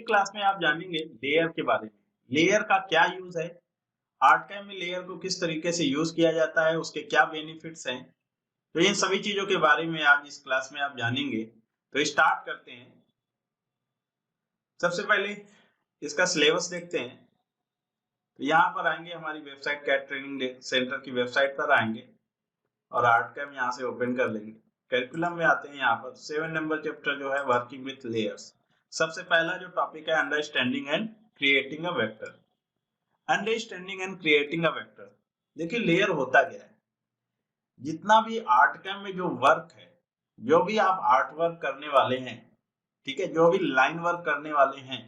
Class में आप जानेंगे लेयर के बारे में। लेयर का क्या यूज है, आर्टकैम में लेयर को किस तरीके से यूज किया जाता है, उसके क्या बेनिफिट्स हैं। तो इन सभी चीजों के बारे में आज इस क्लास में आप जानेंगे। तो स्टार्ट करते हैं। सबसे पहले इसका सिलेबस देखते हैं। तो यहाँ पर आएंगे, हमारी वेबसाइट कैट ट्रेनिंग सेंटर की वेबसाइट पर आएंगे और आर्टकैम यहाँ से ओपन कर लेंगे। करिकुलम में आते हैं, यहाँ पर 7 नंबर चैप्टर जो है वर्किंग विथ लेयर्स। सबसे पहला जो टॉपिक है understanding and creating a vector. Understanding and creating a vector. देखिए लेयर होता क्या है। जितना भी आर्टकैम में जो वर्क है, जो भी आप आर्ट वर्क करने वाले हैं, ठीक है, जो भी लाइन वर्क करने वाले हैं,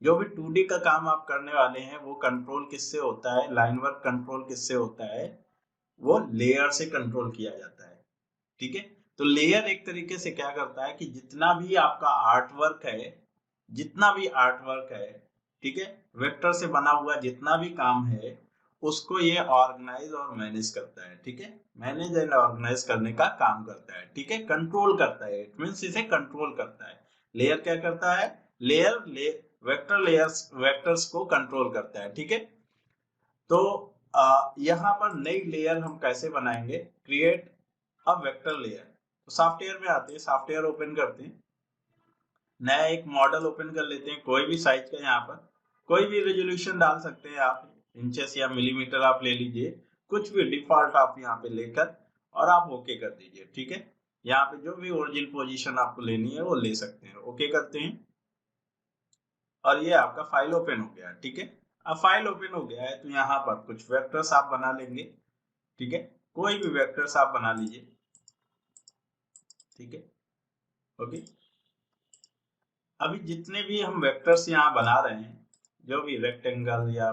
जो भी 2D का काम आप करने वाले हैं, वो कंट्रोल किससे होता है, लाइन वर्क कंट्रोल किससे होता है, वो लेयर से कंट्रोल किया जाता है। ठीक है, तो लेयर एक तरीके से क्या करता है कि जितना भी आपका आर्ट वर्क है, जितना भी आर्ट वर्क है, ठीक है, वेक्टर से बना हुआ जितना भी काम है, उसको ये ऑर्गेनाइज और मैनेज करता है। ठीक है, मैनेज एंड ऑर्गेनाइज करने का काम करता है। ठीक है, कंट्रोल करता है, इट मींस इसे कंट्रोल करता है। लेयर क्या करता है, वेक्टर लेयर्स वेक्टर्स को कंट्रोल करता है। ठीक है, तो यहाँ पर नई लेयर हम कैसे बनाएंगे, क्रिएट अब वेक्टर लेयर। तो सॉफ्टवेयर में आते हैं, सॉफ्टवेयर ओपन करते हैं, नया एक मॉडल ओपन कर लेते हैं, कोई भी साइज का। यहाँ पर कोई भी रेजोल्यूशन डाल सकते हैं आप, इंचेस या मिलीमीटर आप ले लीजिए, कुछ भी डिफॉल्ट आप यहाँ पे लेकर और आप ओके कर दीजिए। ठीक है, यहाँ पे जो भी ओरिजिन पोजीशन आपको लेनी है वो ले सकते हैं। ओके करते हैं और ये आपका फाइल ओपन हो गया। ठीक है, अब फाइल ओपन हो गया है तो यहाँ पर कुछ वेक्टर्स आप बना लेंगे। ठीक है, कोई भी वेक्टर्स आप बना लीजिए। ठीक है, ओके। अभी जितने भी हम वेक्टर्स यहाँ बना रहे हैं, जो भी रेक्टेंगल या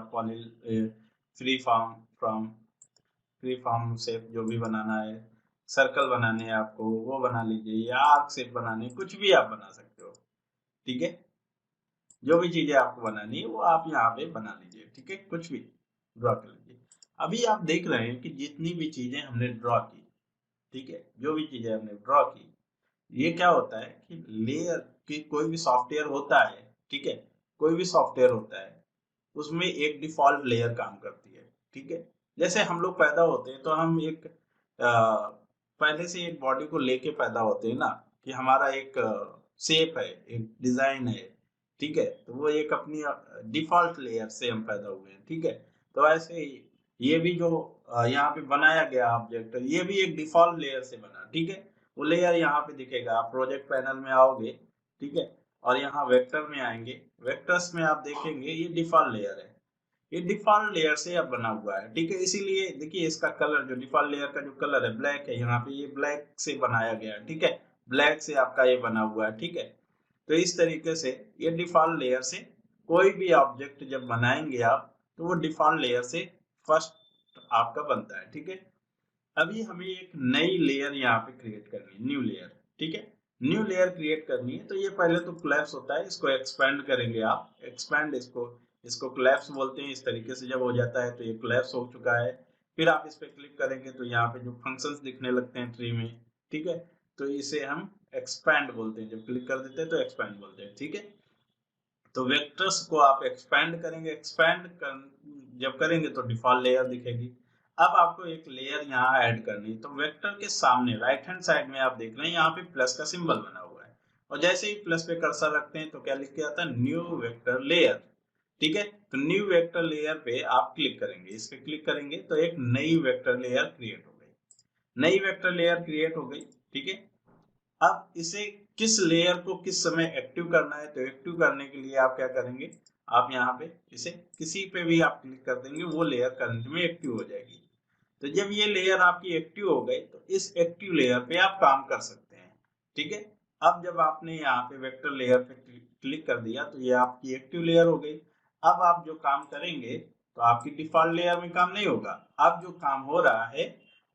free form from free form shape जो भी बनाना है, सर्कल बनाने हैं आपको वो बना लीजिए, या आर्क शेप बनाने, कुछ भी आप बना सकते हो। ठीक है, जो भी चीजें आपको बनानी है वो आप यहाँ पे बना लीजिए। ठीक है, कुछ भी ड्रॉ कर लीजिए। अभी आप देख रहे हैं कि जितनी भी चीजें हमने ड्रॉ की, ठीक है, जो भी चीजें हमने ड्रॉ की, ये क्या होता है कि लेयर की कोई भी सॉफ्टवेयर होता है, ठीक है, कोई भी सॉफ्टवेयर होता है, उसमें एक डिफॉल्ट लेयर काम करती है। ठीक है, जैसे हम लोग पैदा होते हैं तो हम एक पहले से एक बॉडी को लेके पैदा होते हैं ना, कि हमारा एक शेप है, एक डिजाइन है। ठीक है, तो वो एक अपनी डिफॉल्ट लेयर से हम पैदा हुए हैं। ठीक है, तो ऐसे ही ये भी जो यहाँ पे बनाया गया ऑब्जेक्ट, ये भी एक डिफॉल्ट लेयर से बना। ठीक है, वो लेयर यहाँ पे दिखेगा। आप प्रोजेक्ट पैनल में आओगे, ठीक है, और यहाँ वेक्टर में आएंगे, वेक्टर्स में आप देखेंगे ये डिफॉल्ट लेयर है, ये डिफॉल्ट लेयर से अब बना हुआ है। ठीक है, इसीलिए देखिए इसका कलर, जो डिफॉल्ट लेयर का जो कलर है ब्लैक है, यहाँ पे ये ब्लैक से बनाया गया है। ठीक है, ब्लैक से आपका ये बना हुआ है। ठीक है, तो इस तरीके से ये डिफॉल्ट लेयर से कोई भी ऑब्जेक्ट जब बनाएंगे आप, तो वो डिफॉल्ट लेयर से फर्स्ट आपका बनता है। ठीक है, अभी हमें एक नई लेयर यहाँ पे क्रिएट करनी है, न्यू लेयर। ठीक है, न्यू लेयर क्रिएट करनी है तो ये पहले तो कोलैप्स होता है, इसको एक्सपेंड करेंगे आप, एक्सपेंड, इसको कोलैप्स बोलते हैं। इस तरीके से जब हो जाता है तो ये कोलैप्स हो चुका है। फिर आप इस पे क्लिक करेंगे तो यहाँ पे जो फंक्शंस दिखने लगते हैं ट्री में, ठीक है, तो इसे हम एक्सपैंड बोलते हैं। जब क्लिक कर देते हैं तो एक्सपैंड बोलते हैं। ठीक है, तो वेक्टर्स को आप एक्सपैंड करेंगे, जब करेंगे तो डिफॉल्ट लेयर दिखेगी। अब आपको एक लेयर यहाँ ऐड करनी है, तो वेक्टर के सामने राइट हैंड साइड में आप देख रहे हैं यहाँ पे प्लस का सिंबल बना हुआ है, और जैसे ही प्लस पे कर्सर रखते हैं तो क्या लिख के आता है, न्यू वेक्टर लेयर। ठीक है, तो न्यू वेक्टर लेयर पे आप क्लिक करेंगे, इस पे क्लिक करेंगे तो एक नई वेक्टर लेयर क्रिएट हो गई, नई वेक्टर लेयर क्रिएट हो गई। ठीक है, अब इसे किस लेयर को किस समय एक्टिव करना है, तो एक्टिव करने के लिए आप क्या करेंगे, आप यहाँ पे इसे किसी पे भी आप क्लिक कर देंगे, वो लेयर करंट में एक्टिव हो जाएगी। तो जब ये लेयर आपकी एक्टिव हो गई तो इस एक्टिव लेयर पे आप काम कर सकते हैं। ठीक है, अब जब आपने यहाँ पे वेक्टर लेयर पे क्लिक कर दिया तो ये आपकी एक्टिव लेयर हो गई। अब आप जो काम करेंगे तो आपकी डिफॉल्ट लेयर में काम नहीं होगा। अब जो काम हो रहा है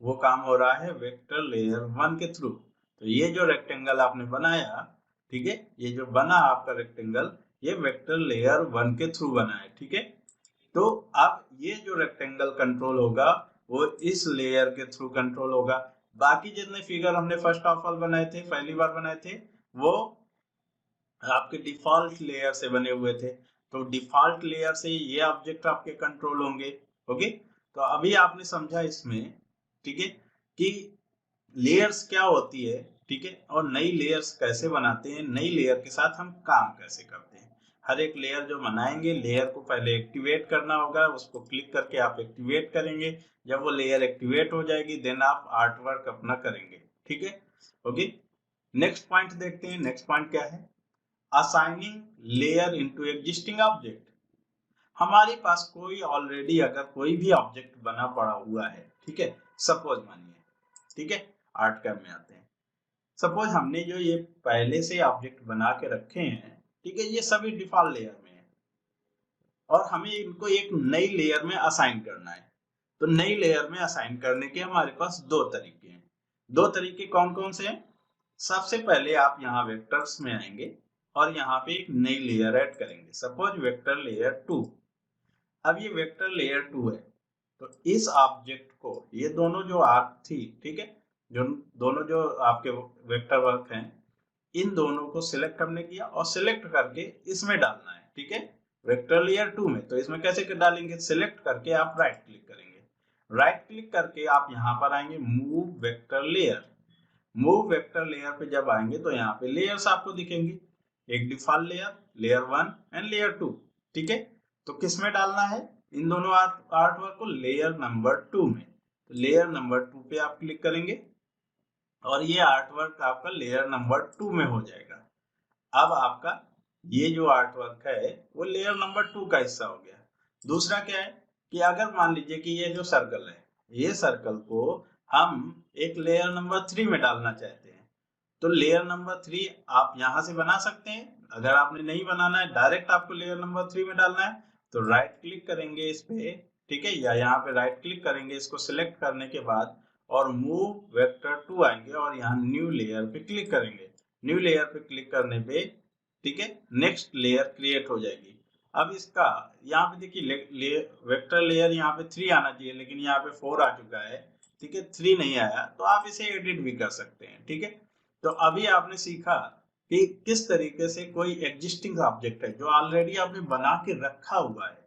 वो काम हो रहा है वेक्टर लेयर 1 के थ्रू। तो ये जो रेक्टेंगल आपने बनाया, ठीक है, ये जो बना आपका रेक्टेंगल, ये वेक्टर लेयर 1 के थ्रू बना है। ठीक है, तो अब ये जो रेक्टेंगल कंट्रोल होगा वो इस लेयर के थ्रू कंट्रोल होगा। बाकी जितने फिगर हमने फर्स्ट ऑफ ऑल बनाए थे, पहली बार बनाए थे, वो आपके डिफॉल्ट लेयर से बने हुए थे, तो डिफॉल्ट लेयर से ये ऑब्जेक्ट आपके कंट्रोल होंगे। ओके, तो अभी आपने समझा इसमें, ठीक है, कि लेयर्स क्या होती है, ठीक है, और नई लेयर्स कैसे बनाते हैं, नई लेयर के साथ हम काम कैसे करते हैं। हर एक लेयर जो बनाएंगे, लेयर को पहले एक्टिवेट करना होगा, उसको क्लिक करके आप एक्टिवेट करेंगे। जब वो लेयर एक्टिवेट हो जाएगी देन आप आर्ट वर्क अपना करेंगे, ठीक है। ओके, नेक्स्ट पॉइंट देखते हैं। नेक्स्ट पॉइंट क्या है? Assigning layer into existing object. हमारे पास कोई ऑलरेडी अगर कोई भी ऑब्जेक्ट बना पड़ा हुआ है, ठीक है, सपोज मानिए, ठीक है, आर्ट कैम में आते हैं। सपोज हमने जो ये पहले से ऑब्जेक्ट बना के रखे हैं, ठीक है, ये सभी डिफॉल्ट लेयर में है और हमें इनको एक नई लेयर में असाइन करना है। तो नई लेयर में असाइन करने के हमारे पास दो तरीके हैं। दो तरीके कौन कौन से हैं? सबसे पहले आप यहाँ वेक्टर्स में आएंगे और यहाँ पे एक नई लेयर ऐड करेंगे, सपोज वेक्टर लेयर 2। अब ये वेक्टर लेयर 2 है, तो इस ऑब्जेक्ट को, ये दोनों जो आर्क थी, ठीक है, जो दोनों जो आपके वेक्टर वर्क हैं, इन दोनों को सिलेक्ट हमने किया और सिलेक्ट करके इसमें डालना है, ठीक है, वेक्टर लेयर 2 में। तो इसमें कैसे कर डालेंगे? सिलेक्ट करके आप राइट क्लिक करेंगे, राइट क्लिक करके आप यहाँ पर आएंगे move vector layer. Move vector layer पे जब आएंगे तो यहाँ पे लेयर्स आपको दिखेंगे, एक default layer, layer 1 and layer 2, ठीक है। तो किस में डालना है इन दोनों आर्ट वर्क को? लेयर नंबर 2 में। तो लेयर नंबर 2 पे आप क्लिक करेंगे और ये आर्ट वर्क आपका लेयर नंबर 2 में हो जाएगा। अब आपका ये जो आर्ट वर्क है वो लेयर नंबर 2 का हिस्सा हो गया। दूसरा क्या है कि अगर मान लीजिए कि ये जो सर्कल है, ये सर्कल को हम एक लेयर नंबर 3 में डालना चाहते हैं, तो लेयर नंबर 3 आप यहां से बना सकते हैं। अगर आपने नहीं बनाना है, डायरेक्ट आपको लेयर नंबर 3 में डालना है, तो राइट क्लिक करेंगे इस पे, ठीक है, या यहाँ पे राइट क्लिक करेंगे इसको सिलेक्ट करने के बाद और मूव वेक्टर 2 आएंगे और यहाँ न्यू लेयर पे क्लिक करेंगे। न्यू लेयर पे क्लिक करने पे, ठीक है, नेक्स्ट लेयर क्रिएट हो जाएगी। अब इसका यहाँ पे देखिए वेक्टर लेयर यहाँ पे 3 आना चाहिए, लेकिन यहाँ पे 4 आ चुका है, ठीक है, 3 नहीं आया, तो आप इसे एडिट भी कर सकते हैं, ठीक है। तो अभी आपने सीखा कि किस तरीके से कोई एग्जिस्टिंग ऑब्जेक्ट है जो ऑलरेडी आपने बना के रखा हुआ है,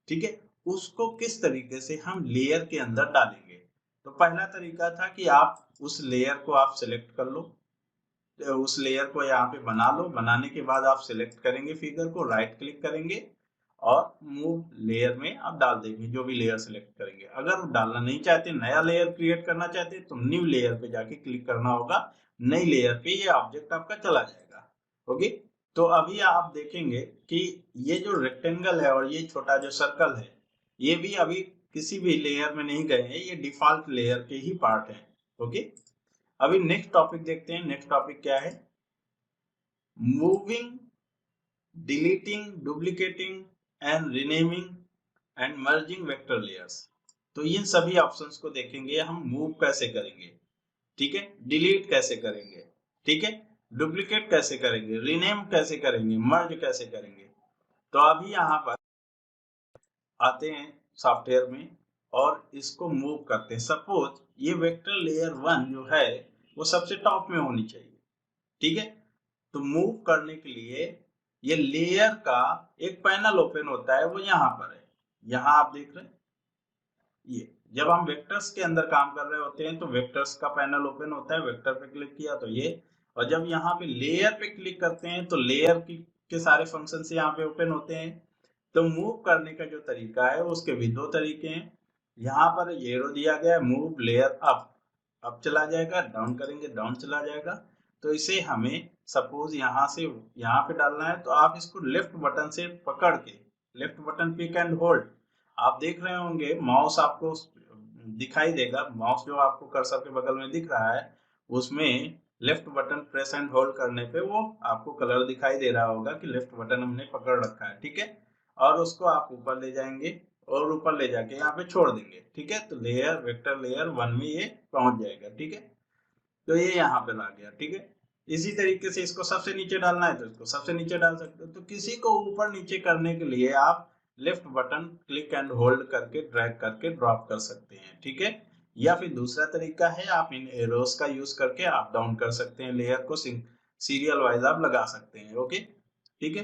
ठीक है, उसको किस तरीके से हम लेयर के अंदर डालेंगे। तो पहला तरीका था कि आप उस लेयर को आप सिलेक्ट कर लो, उस लेयर को यहाँ पे बना लो, बनाने के बाद आप सिलेक्ट करेंगे फिगर को, राइट क्लिक करेंगे और मूव लेयर में आप डाल देंगे जो भी लेयर सिलेक्ट करेंगे। अगर डालना नहीं चाहते, नया लेयर क्रिएट करना चाहते, तो न्यू लेयर पे जाके क्लिक करना होगा, नई लेयर पे ये ऑब्जेक्ट आपका चला जाएगा। ओके, तो अभी आप देखेंगे कि ये जो रेक्टेंगल है और ये छोटा जो सर्कल है, ये भी अभी किसी भी लेयर में नहीं गए हैं, ये डिफॉल्ट लेयर के ही पार्ट है। ओके, अभी नेक्स्ट टॉपिक देखते हैं। नेक्स्ट टॉपिक क्या है? Moving, deleting, duplicating and renaming and merging vector layers. तो इन सभी ऑप्शंस को देखेंगे हम, मूव कैसे करेंगे, ठीक है, डिलीट कैसे करेंगे, ठीक है, डुप्लीकेट कैसे करेंगे, रीनेम कैसे करेंगे, मर्ज कैसे करेंगे। तो अभी यहाँ पर आते हैं सॉफ्टवेयर में और इसको मूव करते हैं। सपोज ये वेक्टर लेयर 1 जो है वो सबसे टॉप में होनी चाहिए, ठीक है। तो मूव करने के लिए ये लेयर का एक पैनल ओपन होता है, वो यहाँ पर है, यहाँ आप देख रहे हैं। ये जब हम वेक्टर्स के अंदर काम कर रहे होते हैं तो वेक्टर्स का पैनल ओपन होता है, वेक्टर पे क्लिक किया तो ये, और जब यहाँ पे लेयर पे क्लिक करते हैं तो लेयर की के सारे फंक्शन यहाँ पे ओपन होते हैं। तो मूव करने का जो तरीका है उसके भी दो तरीके हैं। यहाँ पर एरो दिया गया है, मूव लेयर अप चला जाएगा, डाउन करेंगे डाउन चला जाएगा। तो इसे हमें सपोज यहाँ से यहाँ पे डालना है, तो आप इसको लेफ्ट बटन से पकड़ के, left button pick and hold, आप देख रहे होंगे माउस आपको दिखाई देगा, माउस जो आपको कर्सर के बगल में दिख रहा है उसमें left button press and hold करने पे वो आपको कलर दिखाई दे रहा होगा कि लेफ्ट बटन हमने पकड़ रखा है, ठीक है। और उसको आप ऊपर ले जाएंगे और ऊपर ले जाके यहाँ पे छोड़ देंगे, ठीक है। तो लेयर वेक्टर लेयर 1 में ये पहुंच जाएगा, ठीक है। तो ये यहाँ पे ला गया, ठीक है। इसी तरीके से इसको सबसे नीचे डालना है तो इसको सबसे नीचे डाल सकते हो। तो किसी को ऊपर नीचे करने के लिए आप left button click and hold करके ड्रैग करके ड्रॉप कर सकते हैं, ठीक है। या फिर दूसरा तरीका है, आप इन एरोस का यूज करके आप डाउन कर सकते हैं लेयर को सीरियल वाइज आप लगा सकते हैं। ओके, ठीक है।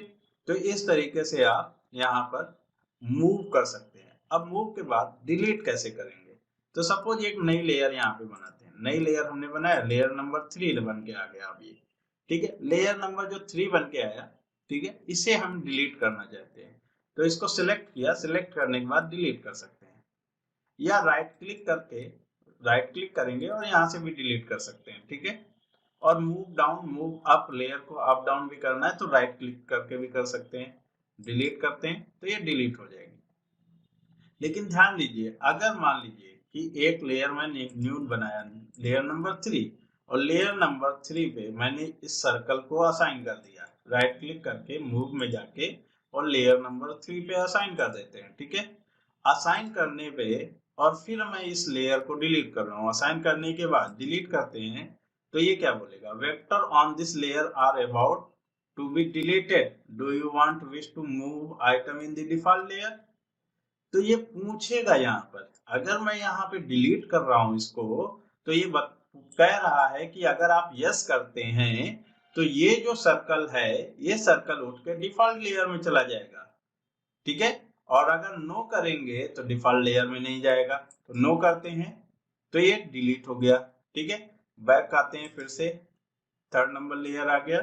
तो इस तरीके से आप यहाँ पर मूव कर सकते हैं। अब मूव के बाद डिलीट कैसे करेंगे? तो सपोज एक नई लेयर यहाँ पे बनाते हैं। नई लेयर हमने बनाया, लेयर नंबर 3 बन के आ गया अब ये, ठीक है। लेयर नंबर जो 3 बन के आया, ठीक है, इसे हम डिलीट करना चाहते हैं। तो इसको सिलेक्ट किया, सिलेक्ट करने के बाद डिलीट कर सकते हैं, या राइट क्लिक करेंगे और यहाँ से भी डिलीट कर सकते हैं, ठीक है। और move down move up, layer को अप डाउन भी करना है तो राइट क्लिक करके भी कर सकते हैं। डिलीट करते हैं तो ये डिलीट हो जाएगी। लेकिन ध्यान दीजिए, अगर मान लीजिए कि एक लेयर मैंने न्यू बनाया, लेयर नंबर 3, और लेयर नंबर 3 पे मैंने इस सर्कल को असाइन कर दिया, राइट क्लिक करके मूव में जाके और लेयर नंबर 3 पे असाइन कर देते हैं, ठीक है। असाइन करने पे और फिर मैं इस लेयर को डिलीट कर रहा हूँ, असाइन करने के बाद डिलीट करते हैं तो ये क्या बोलेगा? Vector on this layer are about to be deleted, do you want wish to move item in the default layer? तो ये पूछेगा यहाँ पर। अगर मैं यहाँ पे डिलीट कर रहा हूँ इसको, तो ये कह रहा है कि अगर आप यस करते हैं तो ये जो सर्कल है, ये सर्कल उठ के डिफॉल्ट लेयर में चला जाएगा, ठीक है। और अगर नो करेंगे तो डिफॉल्ट लेयर में नहीं जाएगा। तो नो करते हैं तो ये डिलीट हो गया, ठीक है। बैक आते हैं, फिर से 3rd नंबर लेयर आ गया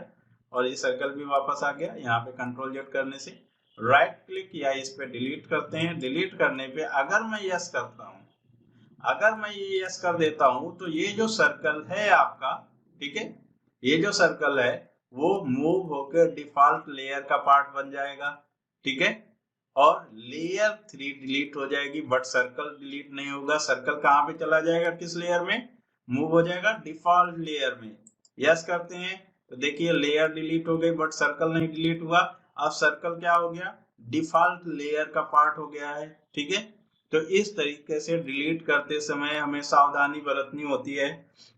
और ये सर्कल भी वापस आ गया। यहाँ पे कंट्रोल जेड करने से राइट क्लिक किया, इस पे डिलीट करते हैं। डिलीट करने पे अगर मैं यस करता हूँ, अगर मैं ये यस कर देता हूँ तो ये जो सर्कल है आपका, ठीक है, ये जो सर्कल है वो मूव होकर डिफॉल्ट लेयर का पार्ट बन जाएगा, ठीक है। और लेयर 3 डिलीट हो जाएगी, बट सर्कल डिलीट नहीं होगा। सर्कल कहाँ पे चला जाएगा? किस लेयर में? मूव हो जाएगा डिफॉल्ट लेयर में। यस करते हैं तो देखिए लेयर डिलीट हो गई बट सर्कल नहीं डिलीट हुआ। अब सर्कल क्या हो गया? डिफॉल्ट लेयर का पार्ट हो गया है, ठीक है। तो इस तरीके से डिलीट करते समय हमें सावधानी बरतनी होती है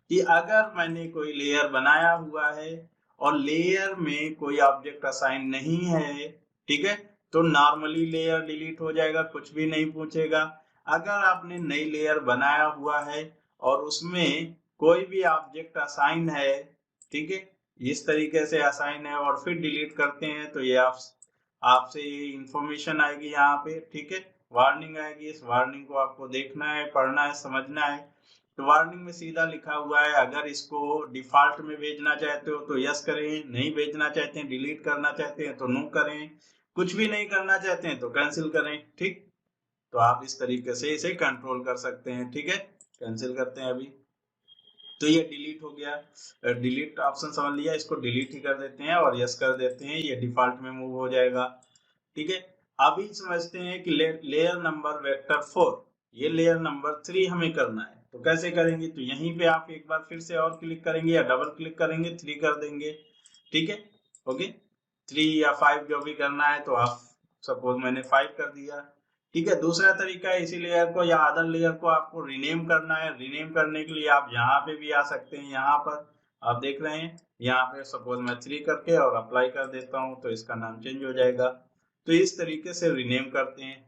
कि अगर मैंने कोई लेयर बनाया हुआ है और लेयर में कोई ऑब्जेक्ट असाइन नहीं है, ठीक है, तो नॉर्मली लेयर डिलीट हो जाएगा, कुछ भी नहीं पूछेगा। अगर आपने नई लेयर बनाया हुआ है और उसमें कोई भी ऑब्जेक्ट असाइन है, ठीक है, इस तरीके से असाइन है और फिर डिलीट करते हैं तो ये आपसे ये इंफॉर्मेशन आएगी यहाँ पे, ठीक है, वार्निंग आएगी। इस वार्निंग को आपको देखना है, पढ़ना है, समझना है। तो वार्निंग में सीधा लिखा हुआ है, अगर इसको डिफॉल्ट में भेजना चाहते हो तो यस करें, नहीं भेजना चाहते हैं, डिलीट करना चाहते हैं तो नो करें, कुछ भी नहीं करना चाहते हैं तो कैंसिल करें, ठीक। तो आप इस तरीके से इसे कंट्रोल कर सकते हैं, ठीक है। कैंसिल करते हैं अभी। तो ये डिलीट हो गया। डिलीट ऑप्शन समझ लिया, इसको डिलीट ही कर देते हैं और यस कर देते हैं, ये डिफॉल्ट में मूव हो जाएगा, ठीक है। अभी समझते हैं कि लेयर नंबर वेक्टर 4, ये लेयर नंबर 3 हमें करना है। तो कैसे करेंगे? तो यहीं पे आप एक बार फिर से और क्लिक करेंगे या डबल क्लिक करेंगे, 3 कर देंगे, ठीक है। ओके, 3 या 5 जो भी करना है, तो आप सपोज मैंने 5 कर दिया, ठीक है। दूसरा तरीका है, इसी लेयर को या अदर लेयर को आपको रीनेम करना है। रीनेम करने के लिए आप यहाँ पे भी आ सकते हैं। यहाँ पर आप देख रहे हैं, यहाँ पे सपोज मैं 3 करके और अप्लाई कर देता हूँ तो इसका नाम चेंज हो जाएगा। तो इस तरीके से रीनेम करते हैं।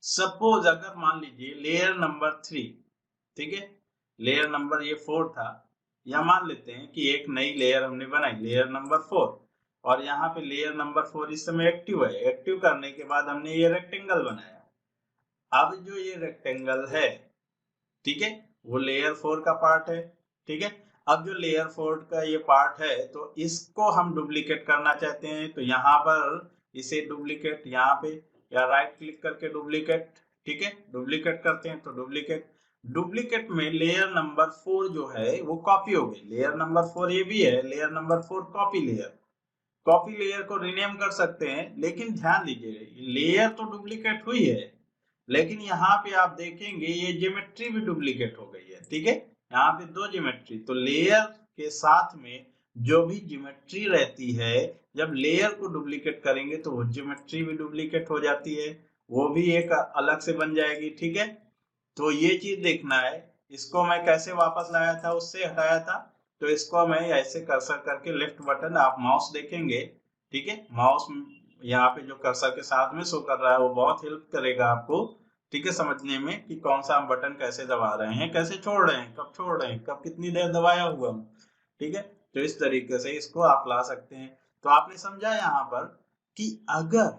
सपोज अगर मान लीजिए लेयर नंबर 3, ठीक है, लेयर नंबर ये 4 था, या मान लेते हैं कि एक नई लेयर हमने बनाई, लेयर नंबर 4, और यहाँ पे लेयर नंबर 4 इस समय एक्टिव है। एक्टिव करने के बाद हमने ये रेक्टेंगल बनाया। अब जो ये रेक्टेंगल है, ठीक है, वो लेयर 4 का पार्ट है, ठीक है। अब जो लेयर 4 का ये पार्ट है तो इसको हम डुप्लीकेट करना चाहते हैं, तो यहाँ पर इसे डुप्लीकेट, यहाँ पे या राइट क्लिक करके डुप्लीकेट, ठीक है, डुप्लीकेट करते हैं तो डुप्लीकेट में लेयर नंबर 4 जो है वो कॉपी हो गई। लेयर नंबर 4 ये भी है, layer number 4 copy layer, copy layer को रीनेम कर सकते हैं। लेकिन ध्यान दीजिए, लेयर तो डुप्लीकेट हुई है, लेकिन यहाँ पे आप देखेंगे ये ज्योमेट्री भी डुप्लीकेट हो गई है, ठीक है। यहाँ पे 2 ज्योमेट्री, तो लेयर के साथ में जो भी ज्योमेट्री रहती है, जब लेयर को डुप्लीकेट करेंगे तो वो ज्योमेट्री भी डुप्लीकेट हो जाती है, वो भी एक अलग से बन जाएगी, ठीक है। तो ये चीज देखना है। इसको मैं कैसे वापस लाया था, उससे हटाया था, तो इसको मैं ऐसे कर्सर करके लेफ्ट बटन, आप माउस देखेंगे, ठीक है, माउस यहाँ पे जो कर्सर के साथ में शो कर रहा है वो बहुत हेल्प करेगा आपको, ठीक है, समझने में कि कौन सा हम बटन कैसे दबा रहे हैं, कैसे छोड़ रहे हैं, कब छोड़ रहे हैं, कब कितनी देर दबाया हुआ हूँ, ठीक है। तो इस तरीके से इसको आप ला सकते हैं। तो आपने समझा यहाँ पर कि अगर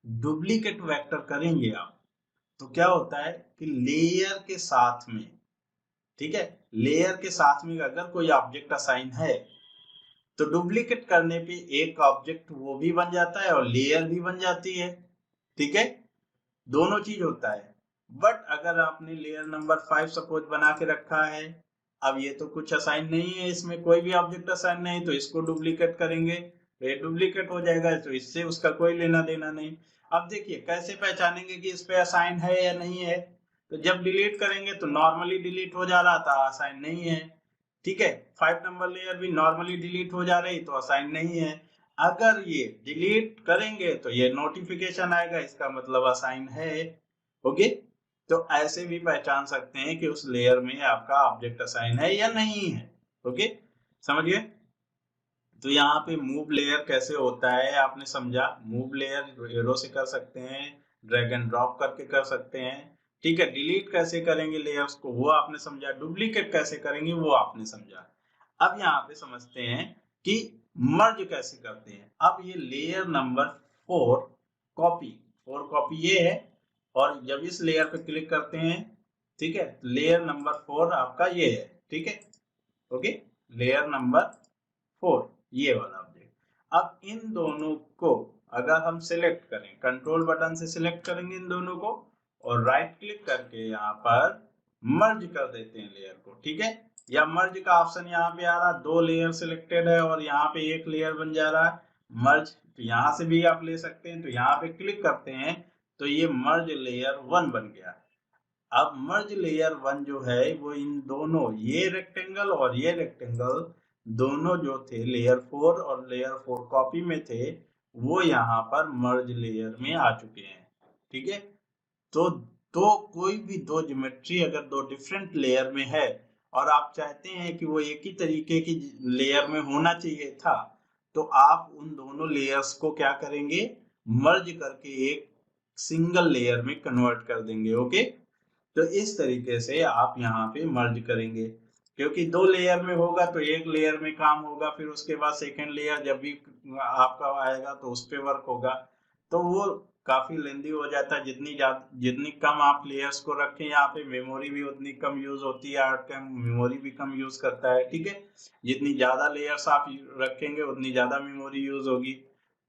डुप्लीकेट वेक्टर करेंगे आप तो क्या होता है कि लेयर के साथ में, ठीक है, लेयर के साथ में अगर कोई ऑब्जेक्ट असाइन है तो डुप्लीकेट करने पे एक ऑब्जेक्ट वो भी बन जाता है और लेयर भी बन जाती है, ठीक है, दोनों चीज होता है। बट अगर आपने लेयर नंबर 5 सपोज बना के रखा है, अब ये तो कुछ असाइन नहीं है, इसमें कोई भी ऑब्जेक्ट असाइन नहीं, तो इसको डुप्लीकेट करेंगे तो ये डुप्लीकेट हो जाएगा, तो इससे उसका कोई लेना देना नहीं। अब देखिए कैसे पहचानेंगे कि इस पे असाइन है या नहीं है, तो जब डिलीट करेंगे तो नॉर्मली डिलीट हो जा रहा था, असाइन नहीं है, ठीक है। 5 नंबर लेयर भी नॉर्मली डिलीट हो जा रही तो असाइन नहीं है। अगर ये डिलीट करेंगे तो ये नोटिफिकेशन आएगा, इसका मतलब असाइन है। ओके, तो ऐसे भी पहचान सकते हैं कि उस लेयर में आपका ऑब्जेक्ट असाइन है या नहीं है। ओके, समझ गए। तो यहाँ पे मूव लेयर कैसे होता है आपने समझा। मूव लेयर एरो से कर सकते हैं, ड्रैग एंड ड्रॉप करके कर सकते हैं, ठीक है। डिलीट कैसे करेंगे लेयर्स को वो आपने समझा, डुप्लीकेट कैसे करेंगे वो आपने समझा। अब यहाँ पे समझते हैं कि मर्ज कैसे करते हैं। अब ये लेयर नंबर 4 कॉपी ये है, और जब इस लेयर पे क्लिक करते हैं, ठीक है, लेयर नंबर 4 आपका ये है, ठीक है। ओके, लेयर नंबर 4 ये वाला ऑब्जेक्ट। अब इन दोनों को अगर हम सिलेक्ट करें, कंट्रोल बटन से सिलेक्ट करेंगे इन दोनों को और राइट क्लिक करके यहाँ पर मर्ज कर देते हैं लेयर को, ठीक है। या मर्ज का ऑप्शन यहाँ पे आ रहा, 2 लेयर सिलेक्टेड है और यहाँ पे एक लेयर बन जा रहा है मर्ज, तो यहाँ से भी आप ले सकते हैं। तो यहाँ पे क्लिक करते हैं तो ये मर्ज लेयर 1 बन गया। अब मर्ज लेयर 1 जो है वो इन दोनों, ये रेक्टेंगल और ये रेक्टेंगल दोनों जो थे लेयर 4 और लेयर 4 कॉपी में थे, वो यहाँ पर मर्ज लेयर में आ चुके हैं, ठीक है। तो कोई भी दो ज्योमेट्री अगर दो डिफरेंट लेयर में है और आप चाहते हैं कि वो एक ही तरीके की लेयर में होना चाहिए था, तो आप उन दोनों लेयर्स को क्या करेंगे, मर्ज करके एक सिंगल लेयर में कन्वर्ट कर देंगे। ओके, तो इस तरीके से आप यहाँ पे मर्ज करेंगे, क्योंकि 2 लेयर में होगा तो एक लेयर में काम होगा, फिर उसके बाद सेकेंड लेयर जब भी आपका आएगा तो उस पे वर्क होगा, तो वो काफी लेंदी हो जाता है। जितनी कम आप लेयर्स को रखें यहाँ पे, मेमोरी भी उतनी कम यूज होती है, आर्टकैम मेमोरी भी कम यूज करता है, ठीक है। जितनी ज्यादा लेयर्स आप रखेंगे उतनी ज्यादा मेमोरी यूज होगी।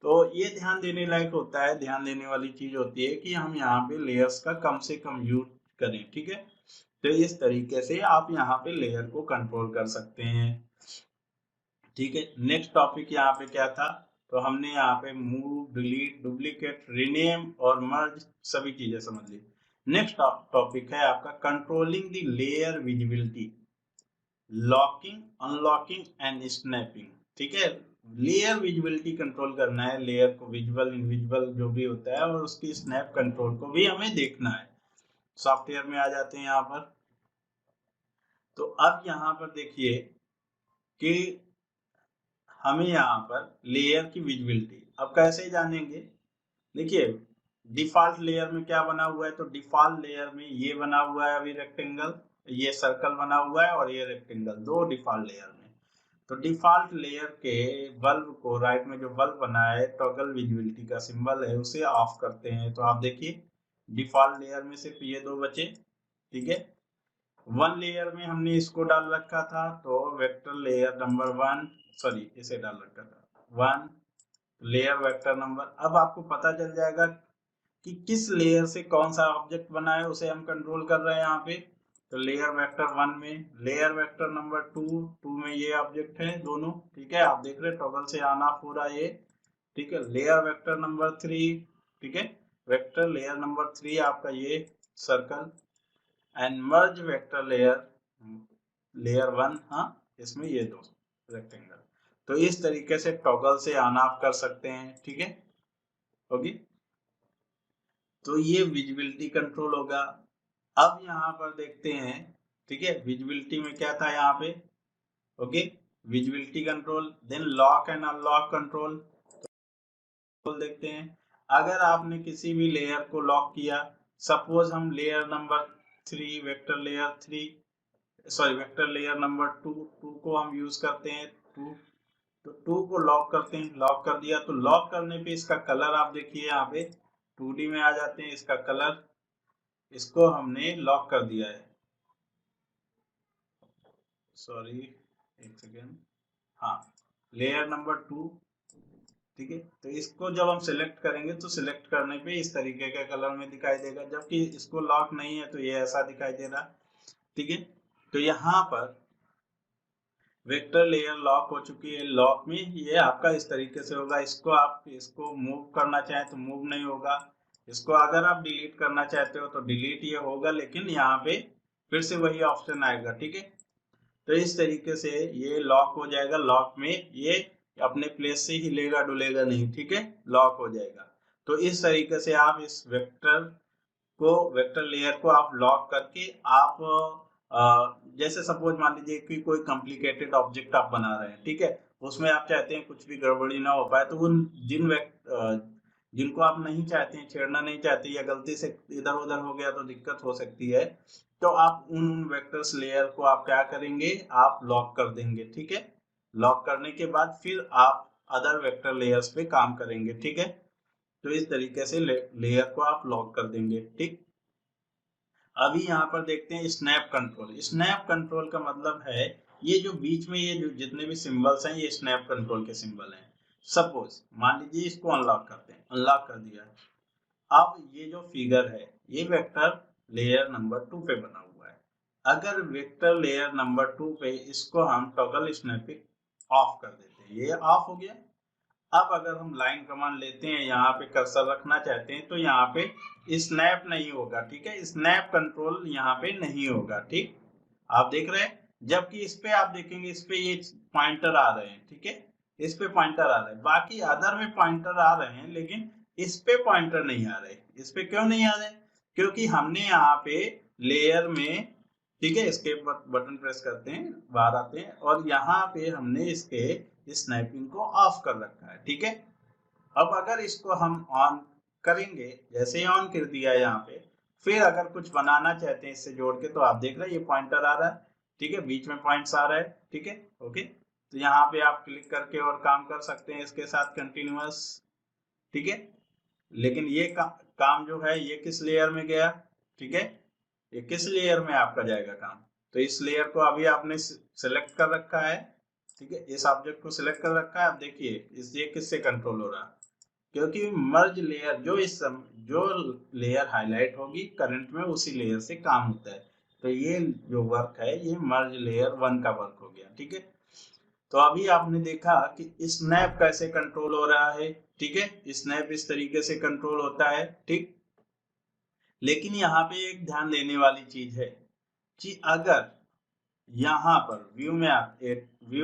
तो ये ध्यान देने लायक होता है, ध्यान देने वाली चीज होती है कि हम यहाँ पे लेयर्स का कम से कम यूज करें, ठीक है। तो इस तरीके से आप यहाँ पे लेयर को कंट्रोल कर सकते हैं, ठीक है। नेक्स्ट टॉपिक यहाँ पे क्या था, तो हमने यहाँ पे मूव, डिलीट, डुप्लीकेट, रीनेम और मर्ज सभी चीजें समझ ली। नेक्स्ट टॉपिक है आपका controlling the layer visibility, locking, unlocking and snapping, ठीक है। लेयर विजिबिलिटी कंट्रोल करना है, लेयर को विजुअल इनविजिबल जो भी होता है, और उसकी स्नैप कंट्रोल को भी हमें देखना है। सॉफ्टवेयर में आ जाते हैं यहाँ पर। तो अब यहाँ पर देखिए कि हमें यहाँ पर लेयर की विजिबिलिटी अब कैसे जानेंगे। देखिए डिफॉल्ट लेयर में क्या बना हुआ है, तो डिफॉल्ट लेयर में ये बना हुआ है अभी रेक्टेंगल, ये सर्कल बना हुआ है और ये रेक्टेंगल, दो डिफॉल्ट लेयर में। तो डिफॉल्ट लेयर के बल्ब को, राइट में जो बल्ब बना है टॉगल विजिबिलिटी का सिंबल है, उसे ऑफ करते हैं। तो आप देखिए डिफॉल्ट लेयर में सिर्फ ये दो बचे, ठीक है। 1 लेयर में हमने इसको डाल रखा था, तो वेक्टर लेयर नंबर 1, सॉरी इसे डाल रखा था 1 लेयर वेक्टर नंबर। अब आपको पता चल जाएगा कि किस लेयर से कौन सा ऑब्जेक्ट बना है, उसे हम कंट्रोल कर रहे हैं यहाँ पे। तो लेयर वेक्टर 1 में, लेयर वेक्टर नंबर 2 में ये ऑब्जेक्ट है दोनों, ठीक है। आप देख रहे टॉगल से ऑन ऑफ हो रहा है ये, ठीक है। लेयर वेक्टर नंबर 3, ठीक है, वेक्टर लेयर नंबर 3 आपका ये circle, and merge vector layer 1, हाँ इसमें ये दो रेक्टेंगल। तो इस तरीके से टॉगल से ऑन ऑफ कर सकते हैं, ठीक है। ओके, तो ये विजिबिलिटी कंट्रोल होगा। अब यहाँ पर देखते हैं, ठीक है, विजिबिलिटी में क्या था यहाँ पे। Okay, visibility control, then lock and unlock control देखते हैं। अगर आपने किसी भी लेयर को लॉक किया, सपोज हम layer number 3 vector layer 3 sorry vector layer number 2 को हम यूज करते हैं 2, तो 2 को लॉक करते हैं। लॉक कर दिया तो लॉक करने पे इसका कलर आप देखिए यहाँ पे 2D में आ जाते हैं। इसका कलर, इसको हमने लॉक कर दिया है। सॉरी एक सेकेंड, हाँ लेयर नंबर 2, ठीक है। तो इसको जब हम सिलेक्ट करेंगे तो सिलेक्ट करने पे इस तरीके का कलर में दिखाई देगा, जबकि इसको लॉक नहीं है तो ये ऐसा दिखाई दे रहा, ठीक है। तो यहाँ पर वेक्टर लेयर लॉक हो चुकी है। लॉक में ये आपका इस तरीके से होगा। इसको आप इसको मूव करना चाहें तो मूव नहीं होगा। इसको अगर आप डिलीट करना चाहते हो तो डिलीट ये होगा, लेकिन यहाँ पे फिर से वही ऑप्शन आएगा, ठीक है। तो इस तरीके से ये लॉक हो जाएगा। लॉक में ये अपने प्लेस से हिलेगा डुलेगा नहीं, ठीक है, लॉक हो जाएगा। तो इस तरीके से आप इस वेक्टर लेयर को आप लॉक करके आप जैसे सपोज मान लीजिए कि कोई कॉम्प्लिकेटेड ऑब्जेक्ट आप बना रहे हैं, ठीक है, उसमें आप चाहते हैं कुछ भी गड़बड़ी ना हो पाए, तो उन जिनको आप नहीं चाहते हैं, छेड़ना नहीं चाहते या गलती से इधर उधर हो गया तो दिक्कत हो सकती है, तो आप उन वेक्टर्स लेयर को आप क्या करेंगे, आप लॉक कर देंगे, ठीक है। लॉक करने के बाद फिर आप अदर वेक्टर लेयर्स पे काम करेंगे, ठीक है। तो इस तरीके से लेयर को आप लॉक कर देंगे, ठीक। अभी यहाँ पर देखते हैं स्नैप कंट्रोल। स्नैप कंट्रोल का मतलब है ये जो बीच में ये जो जितने भी सिंबल्स हैं ये स्नैप कंट्रोल के सिंबल हैं। सपोज मान लीजिए इसको अनलॉक करते हैं, अनलॉक कर दिया। अब ये जो फिगर है ये वेक्टर लेयर नंबर 2 पे बना हुआ है। अगर वेक्टर लेयर नंबर 2 पे इसको हम टॉगल स्नैपिंग ऑफ कर देते हैं, ये ऑफ हो गया। अब अगर हम लाइन कमांड लेते हैं, यहाँ पे कर्सर रखना चाहते हैं, तो यहाँ पे स्नैप नहीं होगा, ठीक है, स्नैप कंट्रोल यहाँ पे नहीं होगा, ठीक। आप देख रहे हैं, जबकि इस पे आप देखेंगे इस पे ये पॉइंटर आ रहे हैं, ठीक है, इस पे पॉइंटर आ रहे हैं, बाकी अदर में पॉइंटर आ रहे हैं, लेकिन इस पे पॉइंटर नहीं आ रहे। इस पे क्यों नहीं आ रहे? क्योंकि हमने यहाँ पे लेयर में, ठीक है, एस्केप बटन प्रेस करते हैं, बाहर आते हैं, और यहाँ पे हमने इसके स्नैपिंग को ऑफ कर रखा है, ठीक है। अब अगर इसको हम ऑन करेंगे, जैसे ही ऑन कर दिया यहाँ पे, फिर अगर कुछ बनाना चाहते हैं इससे जोड़ के, तो आप देख रहे हैं ये पॉइंटर आ रहा है, ठीक है, बीच में पॉइंट्स आ रहा है, ठीक है, ओके। तो यहाँ पे आप क्लिक करके और काम कर सकते हैं इसके साथ कंटिन्यूअस, ठीक है। लेकिन ये काम जो है ये किस लेयर में गया, ठीक है, ये किस लेयर में आपका जाएगा काम, तो इस लेयर को अभी आपने सिलेक्ट कर रखा है, ठीक है, इस ऑब्जेक्ट को सिलेक्ट कर रखा है। आप देखिए इस ये किससे कंट्रोल हो रहा है, क्योंकि मर्ज लेयर जो लेयर हाईलाइट होगी करंट में उसी लेयर से काम होता है। तो ये जो वर्क है ये मर्ज लेयर 1 का वर्क हो गया, ठीक है। तो अभी आपने देखा कि स्नैप कैसे कंट्रोल हो रहा है, ठीक है, स्नैप इस तरीके से कंट्रोल होता है, ठीक। लेकिन यहाँ पे एक ध्यान देने वाली चीज है कि अगर यहाँ पर व्यू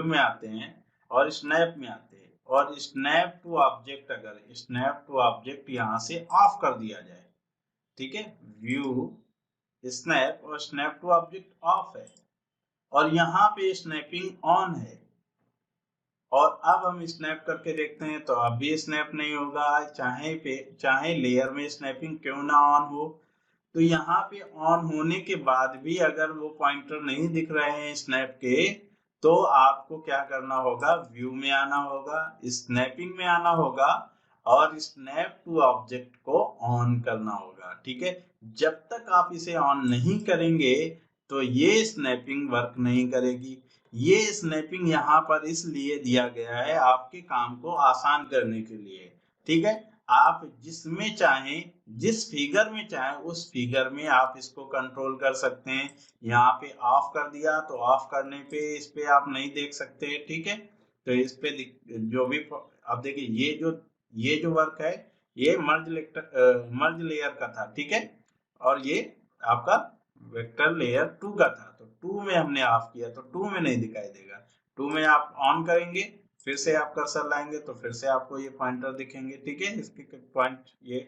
में आते हैं और स्नैप में आते हैं, और स्नैप टू ऑब्जेक्ट, अगर स्नैप टू ऑब्जेक्ट यहाँ से ऑफ कर दिया जाए, ठीक है, व्यू स्नैप और स्नैप टू ऑब्जेक्ट ऑफ है, और यहाँ पे स्नैपिंग ऑन है, और अब हम स्नैप करके देखते हैं तो अब भी स्नैप नहीं होगा, चाहे लेयर में स्नैपिंग क्यों ना ऑन हो। तो यहाँ पे ऑन होने के बाद भी अगर वो पॉइंटर नहीं दिख रहे हैं स्नैप के, तो आपको क्या करना होगा, व्यू में आना होगा, स्नैपिंग में आना होगा, और स्नैप टू ऑब्जेक्ट को ऑन करना होगा, ठीक है। जब तक आप इसे ऑन नहीं करेंगे तो ये स्नैपिंग वर्क नहीं करेगी। ये स्नैपिंग यहाँ पर इसलिए दिया गया है आपके काम को आसान करने के लिए, ठीक है। आप जिसमें चाहें, जिस फिगर में चाहें उस फिगर में आप इसको कंट्रोल कर सकते हैं। यहाँ पे ऑफ कर दिया तो ऑफ करने पे इस पे आप नहीं देख सकते, ठीक है। तो इस पे जो भी आप देखिए ये जो वर्क है ये मर्ज लेयर का था, ठीक है, और ये आपका वेक्टर लेयर 2 का था। तो 2 में हमने ऑफ किया तो 2 में नहीं दिखाई देगा। 2 में आप ऑन करेंगे, फिर से आप कर्सर लाएंगे तो फिर से आपको ये पॉइंटर दिखेंगे, ठीक है, इसके पॉइंट ये,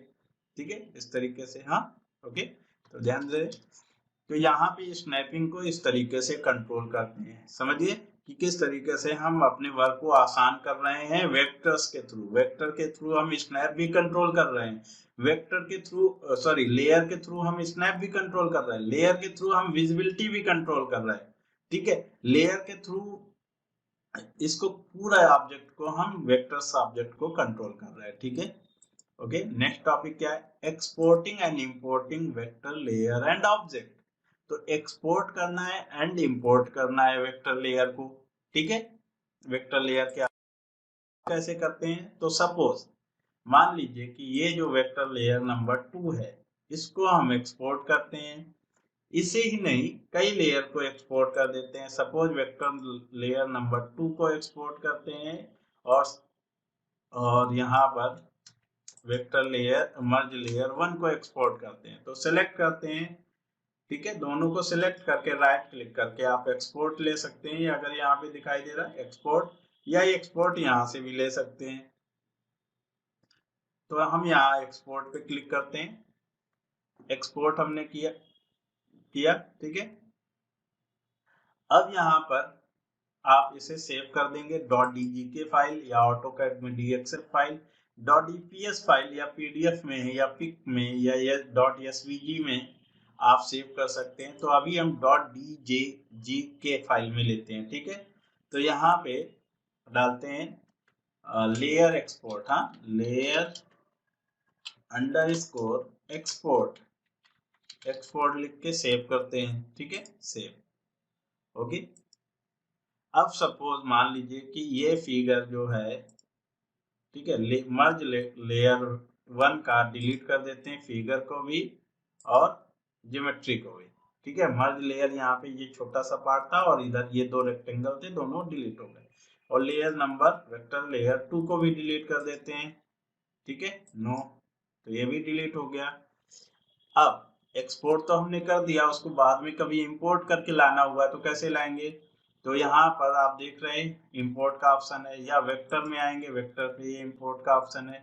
ठीक है, इस तरीके से, हाँ, ओके। तो ध्यान दें, तो यहाँ पे स्नैपिंग को इस तरीके से कंट्रोल करते हैं। समझिए कि किस तरीके से हम अपने वर्क को आसान कर रहे हैं वेक्टर्स के थ्रू। वेक्टर के थ्रू हम स्नैप भी कंट्रोल कर रहे हैं, वेक्टर के थ्रू सॉरी लेयर के थ्रू हम स्नैप भी कंट्रोल कर रहे हैं, लेयर के थ्रू हम विजिबिलिटी भी कंट्रोल कर रहे हैं, ठीक है। लेयर के थ्रू इसको पूरा ऑब्जेक्ट को हम वेक्टर्स ऑब्जेक्ट को कंट्रोल कर रहे हैं, ठीक है। ओके, नेक्स्ट टॉपिक क्या है, exporting and importing vector layer and object. तो एक्सपोर्ट करना है एंड इंपोर्ट करना है वेक्टर लेयर को, ठीक है। वेक्टर लेयर क्या कैसे करते हैं, तो सपोज मान लीजिए कि ये जो वेक्टर लेयर नंबर 2 है, इसको हम एक्सपोर्ट करते हैं। इसे ही नहीं, कई लेयर को एक्सपोर्ट कर देते हैं। सपोज वेक्टर लेयर नंबर 2 को एक्सपोर्ट करते हैं और यहाँ पर वेक्टर लेयर मर्ज लेयर 1 को एक्सपोर्ट करते हैं। तो सिलेक्ट करते हैं, ठीक है। दोनों को सिलेक्ट करके राइट क्लिक करके आप एक्सपोर्ट ले सकते हैं, अगर यहाँ पे दिखाई दे रहा है एक्सपोर्ट, या एक्सपोर्ट यहाँ से भी ले सकते हैं। तो हम यहाँ एक्सपोर्ट पे क्लिक करते हैं, एक्सपोर्ट हमने किया, ठीक है। अब यहाँ पर आप इसे सेव कर देंगे .dgk फाइल या AutoCAD में DXF फाइल, .dps फाइल या PDF में या पिक में या .svg में आप सेव कर सकते हैं। तो अभी हम .djgk फाइल में लेते हैं, ठीक है। तो यहाँ पे डालते हैं लेयर एक्सपोर्ट, हाँ, लेयर अंडरस्कोर एक्सपोर्ट लिख के सेव करते हैं, ठीक है, सेव। ओके, अब सपोज मान लीजिए कि ये फिगर जो है, ठीक है, मर्ज लेयर 1 का डिलीट कर देते हैं, फिगर को भी और ज्योमेट्री को भी, ठीक है। मर्ज लेयर यहाँ पे ये छोटा सा पार्ट था और इधर ये दो रेक्टेंगल थे, दोनों डिलीट हो गए। और लेयर नंबर वेक्टर लेयर 2 को भी डिलीट कर देते हैं, ठीक है, नो, तो ये भी डिलीट हो गया। अब एक्सपोर्ट तो हमने कर दिया, उसको बाद में कभी इंपोर्ट करके लाना हुआ तो कैसे लाएंगे, तो यहाँ पर आप देख रहे हैं इंपोर्ट का ऑप्शन है, या वेक्टर में आएंगे, वेक्टर पे इंपोर्ट का ऑप्शन है।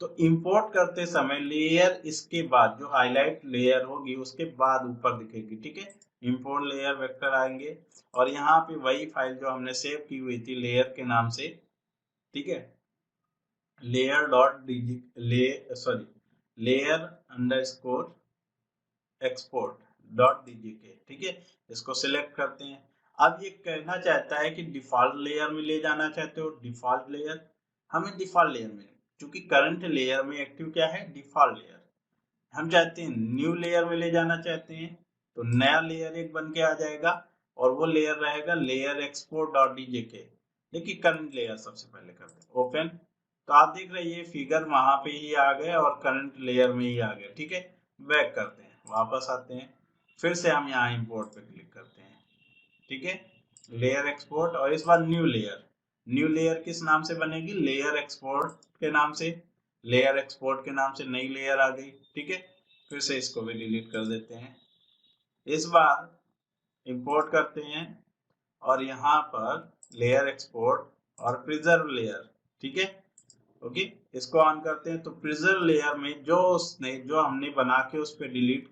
तो इंपोर्ट करते समय लेयर इसके बाद जो हाईलाइट लेयर होगी उसके बाद ऊपर दिखेगी, ठीक है। इंपोर्ट लेयर वेक्टर आएंगे और यहाँ पे वही फाइल जो हमने सेव की हुई थी लेयर के नाम से, ठीक है, layer dot D layer underscore export .dgk, ठीक है। इसको सिलेक्ट करते हैं। अब ये कहना चाहता है कि डिफॉल्ट लेयर में ले जाना चाहते हो, डिफॉल्ट लेयर, हमें डिफॉल्ट लेयर में, क्योंकि करंट लेयर में एक्टिव क्या है, डिफॉल्ट लेयर, हम चाहते हैं न्यू लेयर में ले जाना चाहते हैं। तो नया लेयर एक बन के आ जाएगा और वो लेयर रहेगा लेयर एक्सपोर्ट .djk। देखिए करंट लेयर सबसे पहले करते हैं ओपन, तो आप देख रहे हैं ये फिगर वहां पे ही आ गए और करंट लेयर में ही आ गए, ठीक है। बैक करते हैं, वापस आते हैं, फिर से हम यहाँ इंपोर्ट पे क्लिक करते हैं, ठीक है, लेयर एक्सपोर्ट, और इस बार न्यू लेयर किस नाम से बनेगी, लेयर एक्सपोर्ट के नाम से, लेयर एक्सपोर्ट के नाम से नई लेयर आ गई, ठीक है। फिर से इसको भी डिलीट कर देते हैं। इस बार इंपोर्ट करते हैं और यहाँ पर लेयर एक्सपोर्ट और प्रिजर्व लेयर, ठीक है। ओके, इसको ऑन करते हैं। तो प्रिजर्व लेयर में जो हमने बना के उस पर डिलीट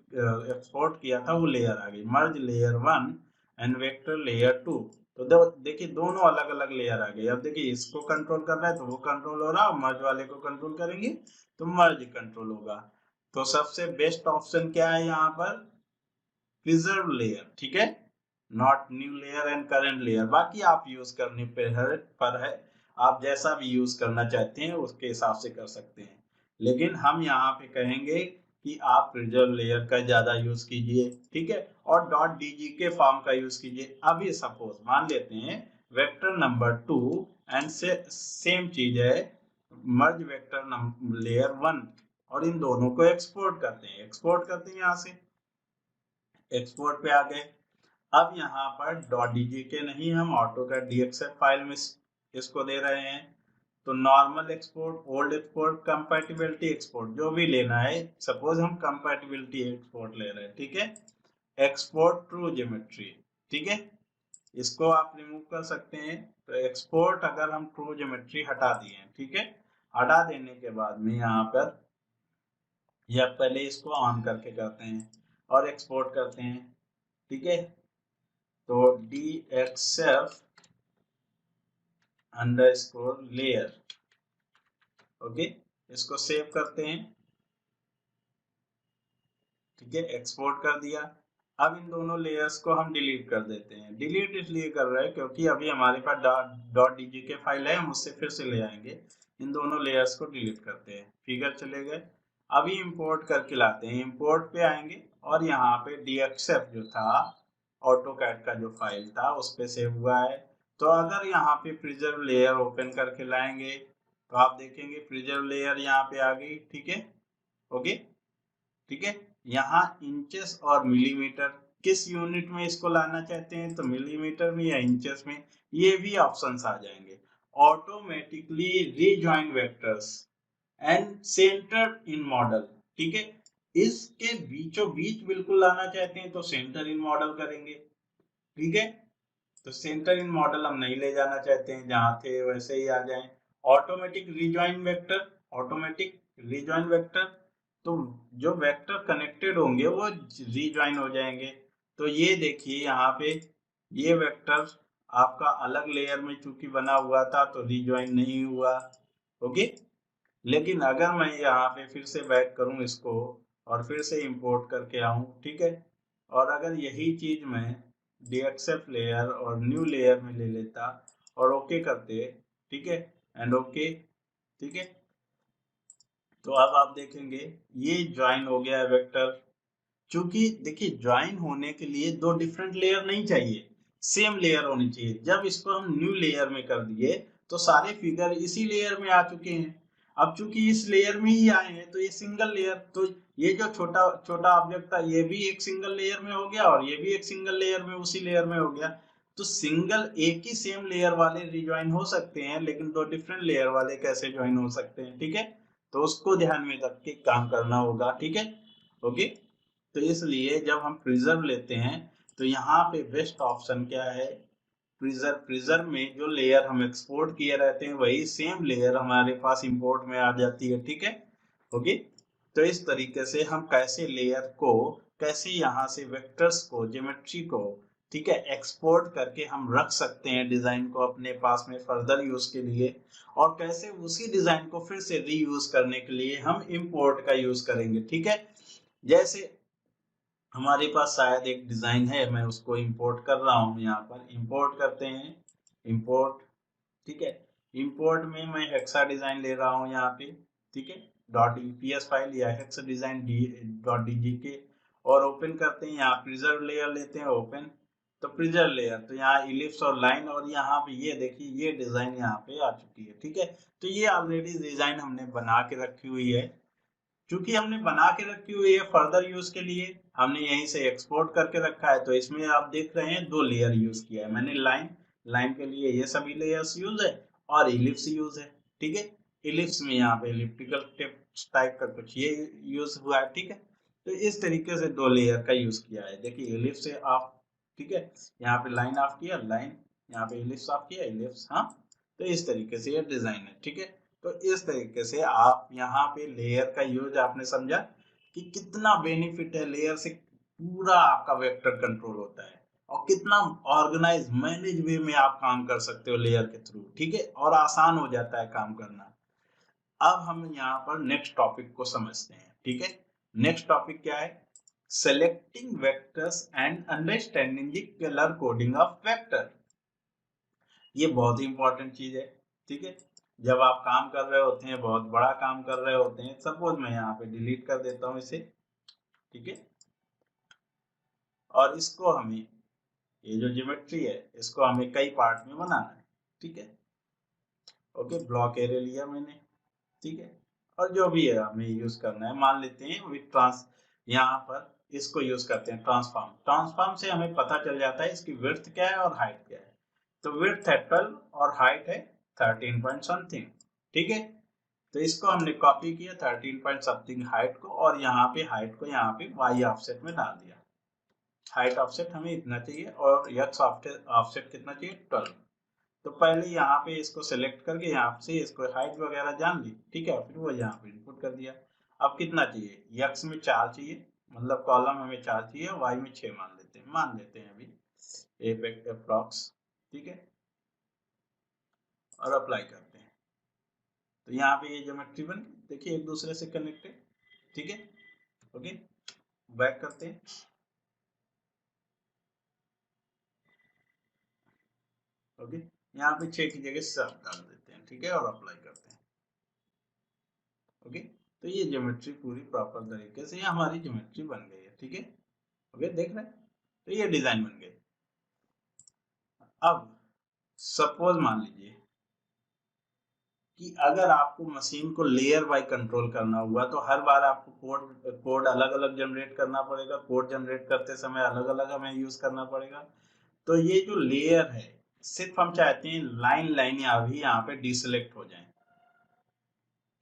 एक्सपोर्ट किया था वो लेयर आ गई, मर्ज लेयर 1 एंड वेक्टर लेयर 2। तो देखिए दोनों अलग अलग लेयर आ गई। अब देखिए इसको कंट्रोल कर रहा है तो वो कंट्रोल हो रहा है, मर्ज वाले को कंट्रोल करेंगे तो मर्ज कंट्रोल होगा। तो सबसे बेस्ट ऑप्शन क्या है यहाँ पर, प्रिजर्व लेयर, ठीक है, not new layer and current layer. बाकी आप यूज करने पर है, आप जैसा भी यूज करना चाहते हैं उसके हिसाब से कर सकते हैं, लेकिन हम यहाँ पे कहेंगे कि आप प्रिजर्व लेयर का ज्यादा यूज कीजिए, ठीक है, और .dgk फॉर्म का यूज कीजिए। अभी सपोज मान लेते हैं वेक्टर नंबर 2 एंड सेम चीज है मर्ज वेक्टर लेयर 1, और इन दोनों को एक्सपोर्ट करते हैं, यहाँ से एक्सपोर्ट पे आ गए। अब यहाँ पर .dgk नहीं, हम AutoCAD DXF फाइल में इसको दे रहे हैं। तो normal export, old export, compatibility export, जो भी लेना है, सपोज हम कंपैटिबिलिटी एक्सपोर्ट ले रहे हैं, ठीक है। एक्सपोर्ट ट्रू ज्योमेट्री, ठीक है, इसको आप रिमूव कर सकते हैं। तो एक्सपोर्ट अगर हम ट्रू ज्योमेट्री हटा दिए, ठीक है, हटा देने के बाद में यहाँ पर या पहले इसको ऑन करके करते हैं और एक्सपोर्ट करते हैं, ठीक है। तो DXF अंडरस्कोर लेयर, ओके, इसको सेव करते हैं, ठीक है, एक्सपोर्ट कर दिया। अब इन दोनों लेयर्स को हम डिलीट कर देते हैं। डिलीट इसलिए कर रहे हैं क्योंकि अभी हमारे पास डॉट डीजीके फाइल है, हम उससे फिर से ले आएंगे। इन दोनों लेयर्स को डिलीट करते हैं। फिगर चले गए। अभी इंपोर्ट करके लाते हैं। इंपोर्ट पे आएंगे और यहाँ पे डीएक्सएफ जो था ऑटोकैड का जो फाइल था उस पे सेव हुआ है। तो अगर यहाँ पे प्रिजर्व लेयर ओपन करके लाएंगे तो आप देखेंगे प्रिजर्व लेयर यहाँ पे आ गई। ठीक है, ओके, ठीक है। यहाँ इंचेस और मिलीमीटर किस यूनिट में इसको लाना चाहते हैं, तो मिलीमीटर में या इंचेस में, ये भी ऑप्शंस आ जाएंगे। Automatically rejoin vectors and centre in model, ठीक है। इसके बीचों बीच बिल्कुल लाना चाहते हैं तो सेंटर इन मॉडल करेंगे। ठीक है, तो सेंटर इन मॉडल हम नहीं ले जाना चाहते हैं, जहां थे वैसे ही आ जाए। Automatic rejoin vector, automatic rejoin vector, तो जो वेक्टर कनेक्टेड होंगे वो रीजॉइन हो जाएंगे। तो ये देखिए यहाँ पे ये वेक्टर आपका अलग लेयर में चूंकि बना हुआ था तो रीजॉइन नहीं हुआ। ओके, लेकिन अगर मैं यहाँ पे फिर से बैक करूँ इसको और फिर से इंपोर्ट करके आऊँ, ठीक है, और अगर यही चीज मैं डीएक्सएफ लेयर और न्यू लेयर में ले लेता और ओके करते, ठीक है, एंड ओके, ठीक है, तो अब आप देखेंगे ये ज्वाइन हो गया है वेक्टर। क्योंकि देखिए ज्वाइन होने के लिए दो डिफरेंट लेयर नहीं चाहिए, सेम लेयर होनी चाहिए। जब इसको हम न्यू लेयर में कर दिए तो सारे फिगर इसी लेयर में आ चुके हैं। अब चूंकि इस लेयर में ही आए हैं तो ये सिंगल लेयर, तो ये जो छोटा छोटा ऑब्जेक्ट था ये भी एक सिंगल लेयर में हो गया और ये भी एक सिंगल लेयर में उसी लेयर में हो गया। तो सिंगल एक ही सेम लेयर वाले रिज्वाइन हो सकते हैं, लेकिन दो डिफरेंट लेयर वाले कैसे ज्वाइन हो सकते हैं, ठीक है। तो उसको ध्यान में रख के काम करना होगा, ठीक है, ओके। तो इसलिए जब हम प्रिजर्व लेते हैं तो यहाँ पे बेस्ट ऑप्शन क्या है, प्रिजर्व। प्रिजर्व में जो लेयर हम एक्सपोर्ट किए रहते हैं वही सेम लेयर हमारे पास इंपोर्ट में आ जाती है, ठीक है, ओके। तो इस तरीके से हम कैसे लेयर को, कैसे यहाँ से वेक्टर्स को, ज्योमेट्री को, ठीक है, एक्सपोर्ट करके हम रख सकते हैं डिजाइन को अपने पास में फर्दर यूज के लिए, और कैसे उसी डिजाइन को फिर से रीयूज करने के लिए हम इंपोर्ट का यूज करेंगे, ठीक है। जैसे हमारे पास शायद एक डिजाइन है, मैं उसको इंपोर्ट कर रहा हूँ, यहाँ पर इंपोर्ट करते हैं, इंपोर्ट, ठीक है। इंपोर्ट में मैं हेक्सा डिजाइन ले रहा हूँ यहाँ पे, ठीक है, डॉट ईपीएस फाइल या हेक्सा डिजाइन डॉट डीजीके, और ओपन करते हैं। यहाँ प्रिजर्व लेयर लेते हैं, ओपन, तो प्रिजर्व लेयर, तो यहाँ इलिप्स और लाइन, और यहाँ पे ये देखिए ये डिजाइन यहाँ पे आ चुकी है, ठीक है। तो ये ऑलरेडी डिजाइन हमने बना के रखी हुई है। क्योंकि हमने बना के रखी हुई है फर्दर यूज के लिए, हमने यहीं से एक्सपोर्ट करके रखा है, तो इसमें आप देख रहे हैं दो लेयर यूज किया है मैंने। लाइन, लाइन के लिए ये सभी लेयर्स यूज है, और इलिप्स यूज है, ठीक है। इलिप्स में यहाँ पे इलिप्टिकल टाइप का कुछ ये यूज हुआ है, ठीक है। तो इस तरीके से दो लेयर का यूज किया है। देखिए इलिप्स से ऑफ, ठीक है, यहाँ पे लाइन ऑफ किया, लाइन, यहाँ पे इलिप्स ऑफ किया, इलिप्स, हाँ। तो इस तरीके से ये डिजाइन है, ठीक है। तो इस तरीके से आप यहाँ पे लेयर का यूज आपने समझा कि कितना बेनिफिट है लेयर से, पूरा आपका वेक्टर कंट्रोल होता है और कितना ऑर्गेनाइज मैनेज वे में आप काम कर सकते हो लेयर के थ्रू, ठीक है, और आसान हो जाता है काम करना। अब हम यहाँ पर नेक्स्ट टॉपिक को समझते हैं, ठीक है। नेक्स्ट टॉपिक क्या है, selecting vectors and understanding the colour coding of vector. ये बहुत ही इंपॉर्टेंट चीज है, ठीक है। जब आप काम कर रहे होते हैं, बहुत बड़ा काम कर रहे होते हैं, सपोज मैं यहाँ पे डिलीट कर देता हूँ इसे, ठीक है, और इसको हमें, ये जो ज्योमेट्री है इसको हमें कई पार्ट में बनाना है, ठीक है, ओके। ब्लॉक एरे लिया मैंने, ठीक है, और जो भी है हमें यूज करना है, मान लेते हैं विथ ट्रांस, यहाँ पर इसको यूज करते हैं ट्रांसफॉर्म। ट्रांसफॉर्म से हमें पता चल जाता है इसकी विड्थ क्या है और हाइट क्या है। तो विड्थ है 12 और हाइट है 13 पॉइंट समथिंग, ठीक है। तो इसको हमने कॉपी किया 13 पॉइंट समथिंग हाइट को, और यहाँ पे हाइट को यहाँ पे वाई ऑफसेट में डाल दिया। हाइट ऑफसेट हमें इतना चाहिए और एक्स ऑफसेट कितना चाहिए, 12। तो पहले यहाँ पे इसको सेलेक्ट करके यहाँ से इसको हाइट वगैरह जान ली, ठीक है, फिर वो यहाँ पे इनपुट कर दिया। अब कितना चाहिए, एक्स में 4 चाहिए, मतलब कॉलम हमें 4 चाहिए, वाई में 6 मान लेते हैं अभी अप्रॉक्स, ठीक है, और अप्लाई करते हैं। तो यहाँ पे ये ज्योमेट्री बन गई, देखिए एक दूसरे से कनेक्टेड, ठीक है, ओके। बैक करते हैं, ओके, यहाँ पे 6 की जगह 7 डाल देते हैं, ठीक है, और अप्लाई करते हैं। ओके, तो ये ज्योमेट्री पूरी प्रॉपर तरीके से हमारी ज्योमेट्री बन गई है, ठीक है। ओके, देख रहे हैं, तो ये डिजाइन बन गई। अब सपोज मान लीजिए कि अगर आपको मशीन को लेयर बाय कंट्रोल करना हुआ तो हर बार आपको कोड अलग अलग जनरेट करना पड़ेगा, कोड जनरेट करते समय अलग अलग हमें यूज करना पड़ेगा। तो ये जो लेयर है, सिर्फ हम चाहते हैं लाइन लाइन अभी यहाँ पे डिसेलेक्ट हो जाए,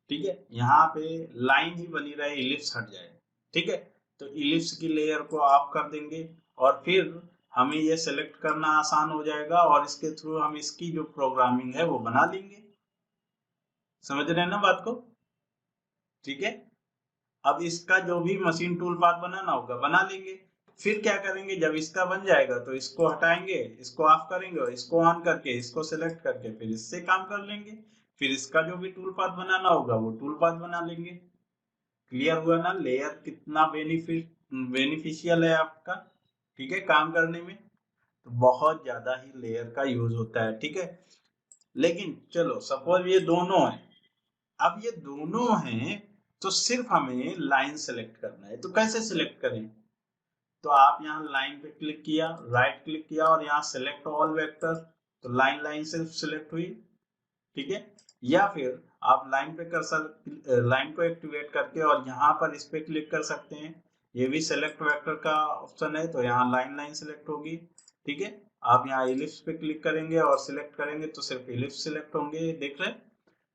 ठीक है, यहाँ पे लाइन ही बनी रहे, इलिप्स हट जाए, ठीक है। तो इलिप्स की लेयर को ऑफ कर देंगे और फिर हमें ये सेलेक्ट करना आसान हो जाएगा और इसके थ्रू हम इसकी जो प्रोग्रामिंग है वो बना लेंगे। समझ रहे हैं ना बात को, ठीक है। अब इसका जो भी मशीन टूल पाथ बनाना होगा बना लेंगे। फिर क्या करेंगे, जब इसका बन जाएगा तो इसको हटाएंगे, इसको ऑफ करेंगे और इसको ऑन करके इसको सेलेक्ट करके फिर इससे काम कर लेंगे। फिर इसका जो भी टूल पाथ बनाना होगा वो टूल पाथ बना लेंगे। क्लियर हुआ ना, लेयर कितना बेनिफिशियल है आपका, ठीक है, काम करने में। तो बहुत ज्यादा ही लेयर का यूज होता है, ठीक है। लेकिन चलो सपोज ये दोनों है, अब ये दोनों हैं तो सिर्फ हमें लाइन सेलेक्ट करना है। तो कैसे सिलेक्ट करें, तो आप यहाँ लाइन पे क्लिक किया, राइट क्लिक किया और यहाँ सेलेक्ट ऑल वेक्टर, तो लाइन लाइन सिर्फ सिलेक्ट हुई, ठीक है। या फिर आप लाइन पे लाइन को एक्टिवेट करके और यहाँ पर इस पे क्लिक कर सकते हैं, ये भी सेलेक्ट वेक्टर का ऑप्शन है, तो यहाँ लाइन लाइन सिलेक्ट होगी, ठीक है। आप यहाँ इलिप्स पे क्लिक करेंगे और सिलेक्ट करेंगे तो सिर्फ इलिप्स सिलेक्ट होंगे, देख रहे हैं।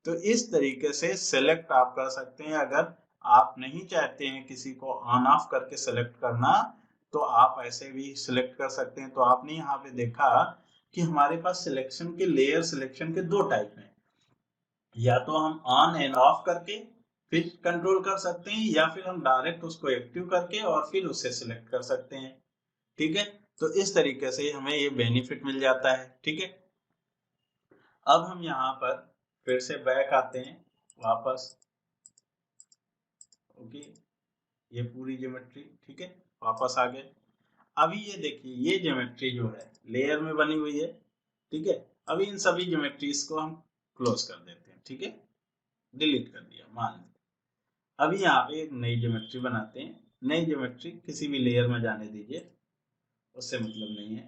तो इस तरीके से सेलेक्ट आप कर सकते हैं। अगर आप नहीं चाहते हैं किसी को ऑन ऑफ करके सेलेक्ट करना तो आप ऐसे भी सिलेक्ट कर सकते हैं। तो आपने यहाँ पे देखा कि हमारे पास सिलेक्शन के लेयर सिलेक्शन के दो टाइप हैं, या तो हम ऑन एंड ऑफ करके फिर कंट्रोल कर सकते हैं, या फिर हम डायरेक्ट उसको एक्टिव करके और फिर उसे सिलेक्ट कर सकते हैं, ठीक है। तो इस तरीके से हमें ये बेनिफिट मिल जाता है, ठीक है। अब हम यहाँ पर फिर से बैक आते हैं वापस, ओके, ये पूरी ज्योमेट्री, ठीक है, वापस आ गए। अभी ये देखिए, ये ज्योमेट्री जो है लेयर में बनी हुई है, ठीक है। अभी इन सभी ज्योमेट्रीज को हम क्लोज कर देते हैं, ठीक है, डिलीट कर दिया मान लीजिए। अभी यहाँ पे एक नई ज्योमेट्री बनाते हैं। नई ज्योमेट्री किसी भी लेयर में जाने दीजिए, उससे मतलब नहीं है।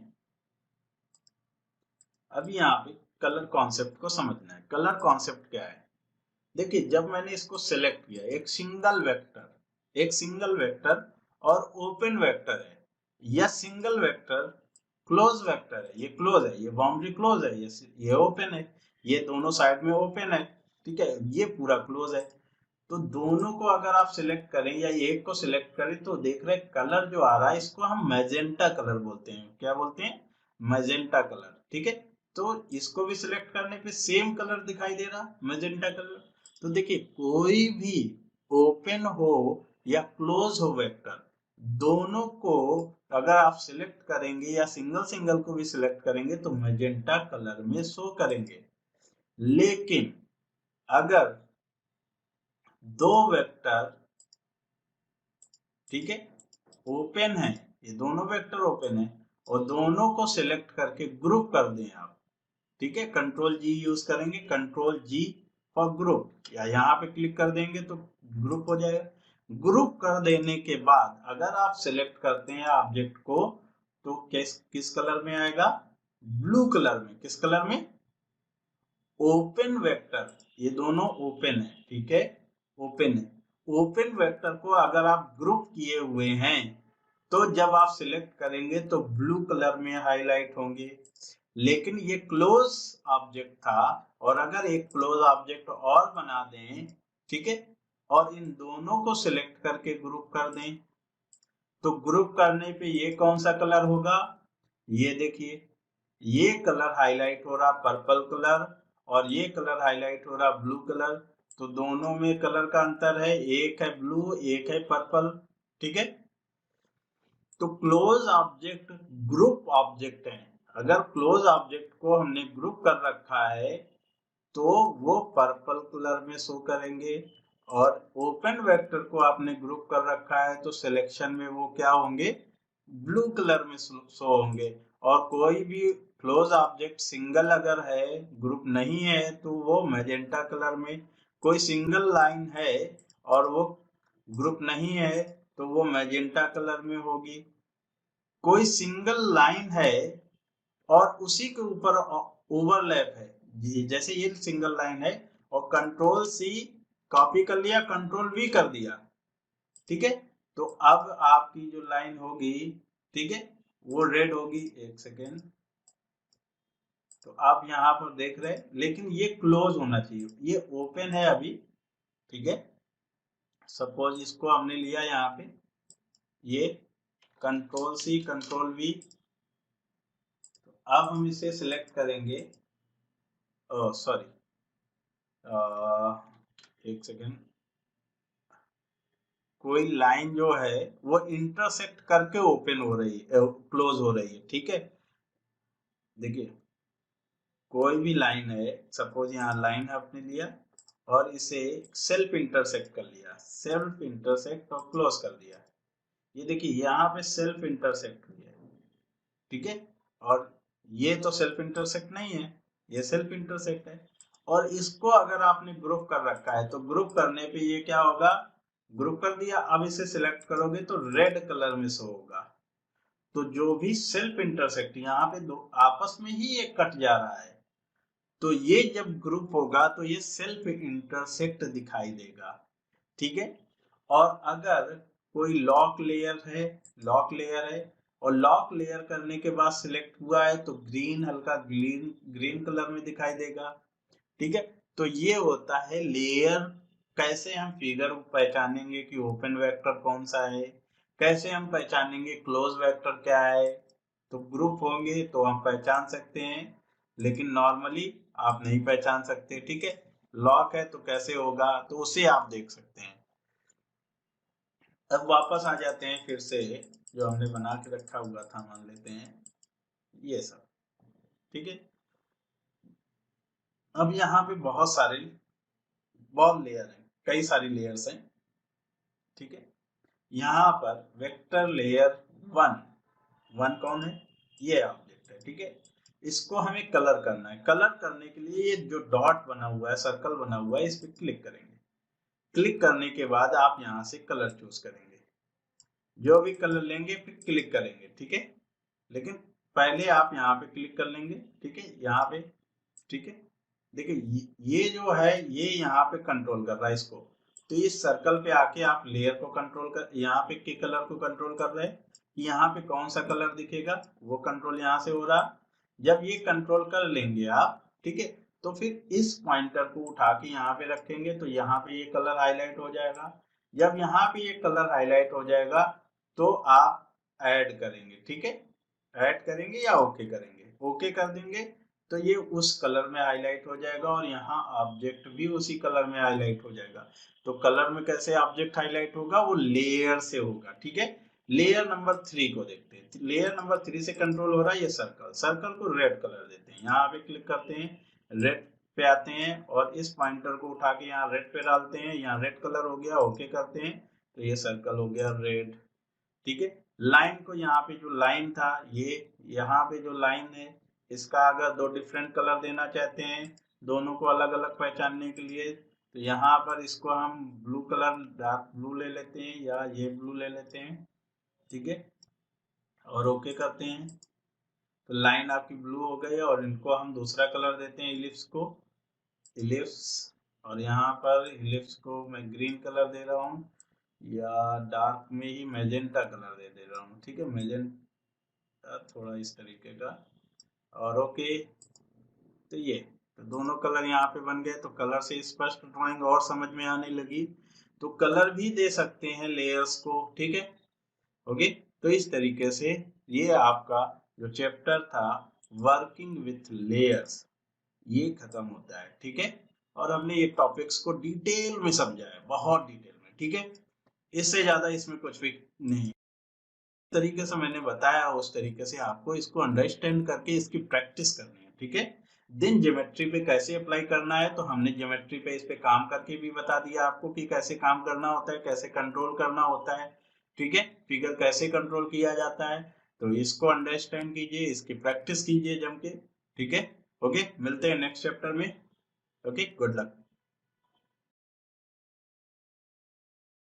अभी यहाँ पे कलर कॉन्सेप्ट को समझना है। कलर कॉन्सेप्ट क्या है, देखिए, जब मैंने इसको सेलेक्ट किया, एक सिंगल वेक्टर और ओपन वेक्टर है, या सिंगल वेक्टर क्लोज वेक्टर है, ये क्लोज है, ये बाउंड्री क्लोज है, ये ओपन है, ये दोनों साइड में ओपन है, ठीक है, ये पूरा क्लोज है। तो दोनों को अगर आप सिलेक्ट करें या एक को सिलेक्ट करें तो देख रहे कलर जो आ रहा है इसको हम मैजेंटा कलर बोलते हैं। क्या बोलते हैं, मैजेंटा कलर, ठीक है। तो इसको भी सिलेक्ट करने पे सेम कलर दिखाई दे रहा, मैजेंटा कलर। तो देखिए, कोई भी ओपन हो या क्लोज हो वेक्टर, दोनों को अगर आप सिलेक्ट करेंगे या सिंगल सिंगल को भी सिलेक्ट करेंगे तो मैजेंटा कलर में शो करेंगे। लेकिन अगर दो वेक्टर, ठीक है, ओपन है, ये दोनों वेक्टर ओपन है और दोनों को सिलेक्ट करके ग्रुप कर दें आप, ठीक है, कंट्रोल जी यूज करेंगे, कंट्रोल जी फॉर ग्रुप, या यहाँ पे क्लिक कर देंगे तो ग्रुप हो जाएगा। ग्रुप कर देने के बाद अगर आप सिलेक्ट करते हैं ऑब्जेक्ट को तो किस किस कलर में आएगा, ब्लू कलर में। किस कलर में, ओपन वेक्टर, ये दोनों ओपन है, ठीक है, ओपन है। ओपन वेक्टर को अगर आप ग्रुप किए हुए हैं तो जब आप सिलेक्ट करेंगे तो ब्लू कलर में हाईलाइट होंगे। लेकिन ये क्लोज ऑब्जेक्ट था, और अगर एक क्लोज ऑब्जेक्ट और बना दें, ठीक है, और इन दोनों को सिलेक्ट करके ग्रुप कर दें तो ग्रुप करने पे ये कौन सा कलर होगा, ये देखिए, ये कलर हाईलाइट हो रहा पर्पल कलर और ये कलर हाईलाइट हो रहा ब्लू कलर। तो दोनों में कलर का अंतर है, एक है ब्लू एक है पर्पल, ठीक है। तो क्लोज ऑब्जेक्ट ग्रुप ऑब्जेक्ट है। अगर क्लोज ऑब्जेक्ट को हमने ग्रुप कर रखा है तो वो पर्पल कलर में शो करेंगे, और ओपन वेक्टर को आपने ग्रुप कर रखा है तो सिलेक्शन में वो क्या होंगे, ब्लू कलर में शो होंगे। और कोई भी क्लोज ऑब्जेक्ट सिंगल अगर है, ग्रुप नहीं है, तो वो मैजेंटा कलर में, कोई सिंगल लाइन है और वो ग्रुप नहीं है तो वो मैजेंटा कलर में होगी। कोई सिंगल लाइन है और उसी के ऊपर ओवरलैप है, जैसे ये सिंगल लाइन है और कंट्रोल सी कॉपी कर लिया, कंट्रोल वी कर दिया, ठीक है, तो अब आपकी जो लाइन होगी, ठीक है, वो रेड होगी। एक सेकेंड, तो आप यहाँ पर देख रहे हैं, लेकिन ये क्लोज होना चाहिए, ये ओपन है अभी, ठीक है। सपोज इसको हमने लिया यहाँ पे, ये कंट्रोल सी कंट्रोल वी, तो अब हम इसे सिलेक्ट करेंगे, सॉरी, एक सेकेंड, कोई लाइन जो है वो इंटरसेक्ट करके ओपन हो रही है, क्लोज हो रही है, ठीक है। देखिए कोई भी लाइन है, सपोज यहाँ लाइन आपने लिया और इसे सेल्फ इंटरसेक्ट कर लिया, सेल्फ इंटरसेक्ट और क्लोज कर दिया, ये देखिए यहाँ पे सेल्फ इंटरसेक्ट हुई है, ठीक है। और ये तो सेल्फ इंटरसेक्ट नहीं है, ये सेल्फ इंटरसेक्ट है। और इसको अगर आपने ग्रुप कर रखा है तो ग्रुप करने पे ये क्या होगा, ग्रुप कर दिया, अब इसे सिलेक्ट करोगे तो रेड कलर में शो होगा। तो जो भी सेल्फ इंटरसेक्ट, यहाँ पे दो आपस में ही ये कट जा रहा है, तो ये जब ग्रुप होगा तो ये सेल्फ इंटरसेक्ट दिखाई देगा, ठीक है। और अगर कोई लॉक लेयर है, लॉक लेयर है और लॉक लेयर करने के बाद सिलेक्ट हुआ है तो ग्रीन, हल्का ग्रीन ग्रीन कलर में दिखाई देगा, ठीक है। तो ये होता है लेयर। कैसे हम फिगर पहचानेंगे कि ओपन वेक्टर कौन सा है, कैसे हम पहचानेंगे क्लोज वेक्टर क्या है, तो ग्रुप होंगे तो हम पहचान सकते हैं, लेकिन नॉर्मली आप नहीं पहचान सकते, ठीक है। लॉक है तो कैसे होगा, तो उसे आप देख सकते हैं। अब वापस आ जाते हैं फिर से, जो हमने बना के रखा हुआ था, मान लेते हैं ये सब, ठीक है। अब यहाँ पे बहुत सारे बॉल लेयर हैं, कई सारी लेयर्स हैं, ठीक है। यहाँ पर वेक्टर लेयर वन, वन कौन है, ये ऑब्जेक्ट है, ठीक है। इसको हमें कलर करना है, कलर करने के लिए ये जो डॉट बना हुआ है, सर्कल बना हुआ है, इस पर क्लिक करेंगे। क्लिक करने के बाद आप यहाँ से कलर चूज करेंगे, जो भी कलर लेंगे फिर क्लिक करेंगे, ठीक है। लेकिन पहले आप यहाँ पे क्लिक कर लेंगे, ठीक है, यहाँ पे, ठीक है। देखिए ये जो है ये यहाँ पे कंट्रोल कर रहा है इसको, तो इस सर्कल पे आके आप लेयर को कंट्रोल कर, यहाँ पे के कलर को कंट्रोल कर रहे हैं, यहाँ पे कौन सा कलर दिखेगा वो कंट्रोल यहाँ से हो रहा। जब ये कंट्रोल कर लेंगे आप, ठीक है, तो फिर इस पॉइंटर को उठा के यहाँ पे रखेंगे तो यहाँ पे ये कलर हाईलाइट हो जाएगा। जब यहाँ पे ये कलर हाईलाइट हो जाएगा तो आप ऐड करेंगे, ठीक है, ऐड करेंगे या ओके करेंगे, ओके कर देंगे तो ये उस कलर में हाईलाइट हो जाएगा और यहाँ ऑब्जेक्ट भी उसी कलर में हाईलाइट हो जाएगा। तो कलर में कैसे ऑब्जेक्ट हाईलाइट होगा, वो लेयर से होगा, ठीक है। लेयर नंबर 3 को देखते हैं, लेयर नंबर 3 से कंट्रोल हो रहा है ये सर्कल, सर्कल को रेड कलर देते हैं, यहाँ पे क्लिक करते हैं, रेड पे आते हैं और इस पॉइंटर को उठा के यहाँ रेड पे डालते हैं, यहाँ रेड कलर हो गया, ओके करते हैं तो ये सर्कल हो गया रेड, ठीक है। लाइन को, यहाँ पे जो लाइन था, ये यहाँ पे जो लाइन है, इसका अगर दो डिफरेंट कलर देना चाहते हैं, दोनों को अलग अलग पहचानने के लिए, तो यहाँ पर इसको हम ब्लू कलर, डार्क ब्लू ले लेते हैं या ये ब्लू ले लेते हैं, ठीक है, और ओके करते हैं तो लाइन आपकी ब्लू हो गई और इनको हम दूसरा कलर देते हैं, इलिप्स को, इलिप्स, और यहाँ पर इलिप्स को मैं ग्रीन कलर दे रहा हूँ या डार्क में ही मैजेंटा कलर दे रहा हूँ, ठीक है, मैजेंटा थोड़ा इस तरीके का, और ओके। तो ये तो दोनों कलर यहाँ पे बन गए, तो कलर से स्पष्ट ड्राइंग और समझ में आने लगी। तो कलर भी दे सकते हैं लेयर्स को, ठीक है, ओके। तो इस तरीके से ये आपका जो चैप्टर था वर्किंग विथ लेयर्स, ये खत्म होता है, ठीक है। और हमने ये टॉपिक्स को डिटेल में समझा है, बहुत डिटेल में, ठीक है। इससे ज्यादा इसमें कुछ भी नहीं, तरीके से मैंने बताया उस तरीके से आपको इसको अंडरस्टैंड करके इसकी प्रैक्टिस करनी है, ठीक है। देन ज्योमेट्री पे कैसे अप्लाई करना है, तो हमने ज्योमेट्री पे इस पे काम करके भी बता दिया आपको कि कैसे काम करना होता है, कैसे कंट्रोल करना होता है, ठीक है, फिगर कैसे कंट्रोल किया जाता है। तो इसको अंडरस्टैंड कीजिए, इसकी प्रैक्टिस कीजिए जम के, ठीक है। ओके, मिलते हैं नेक्स्ट चैप्टर में। Okay, good luck.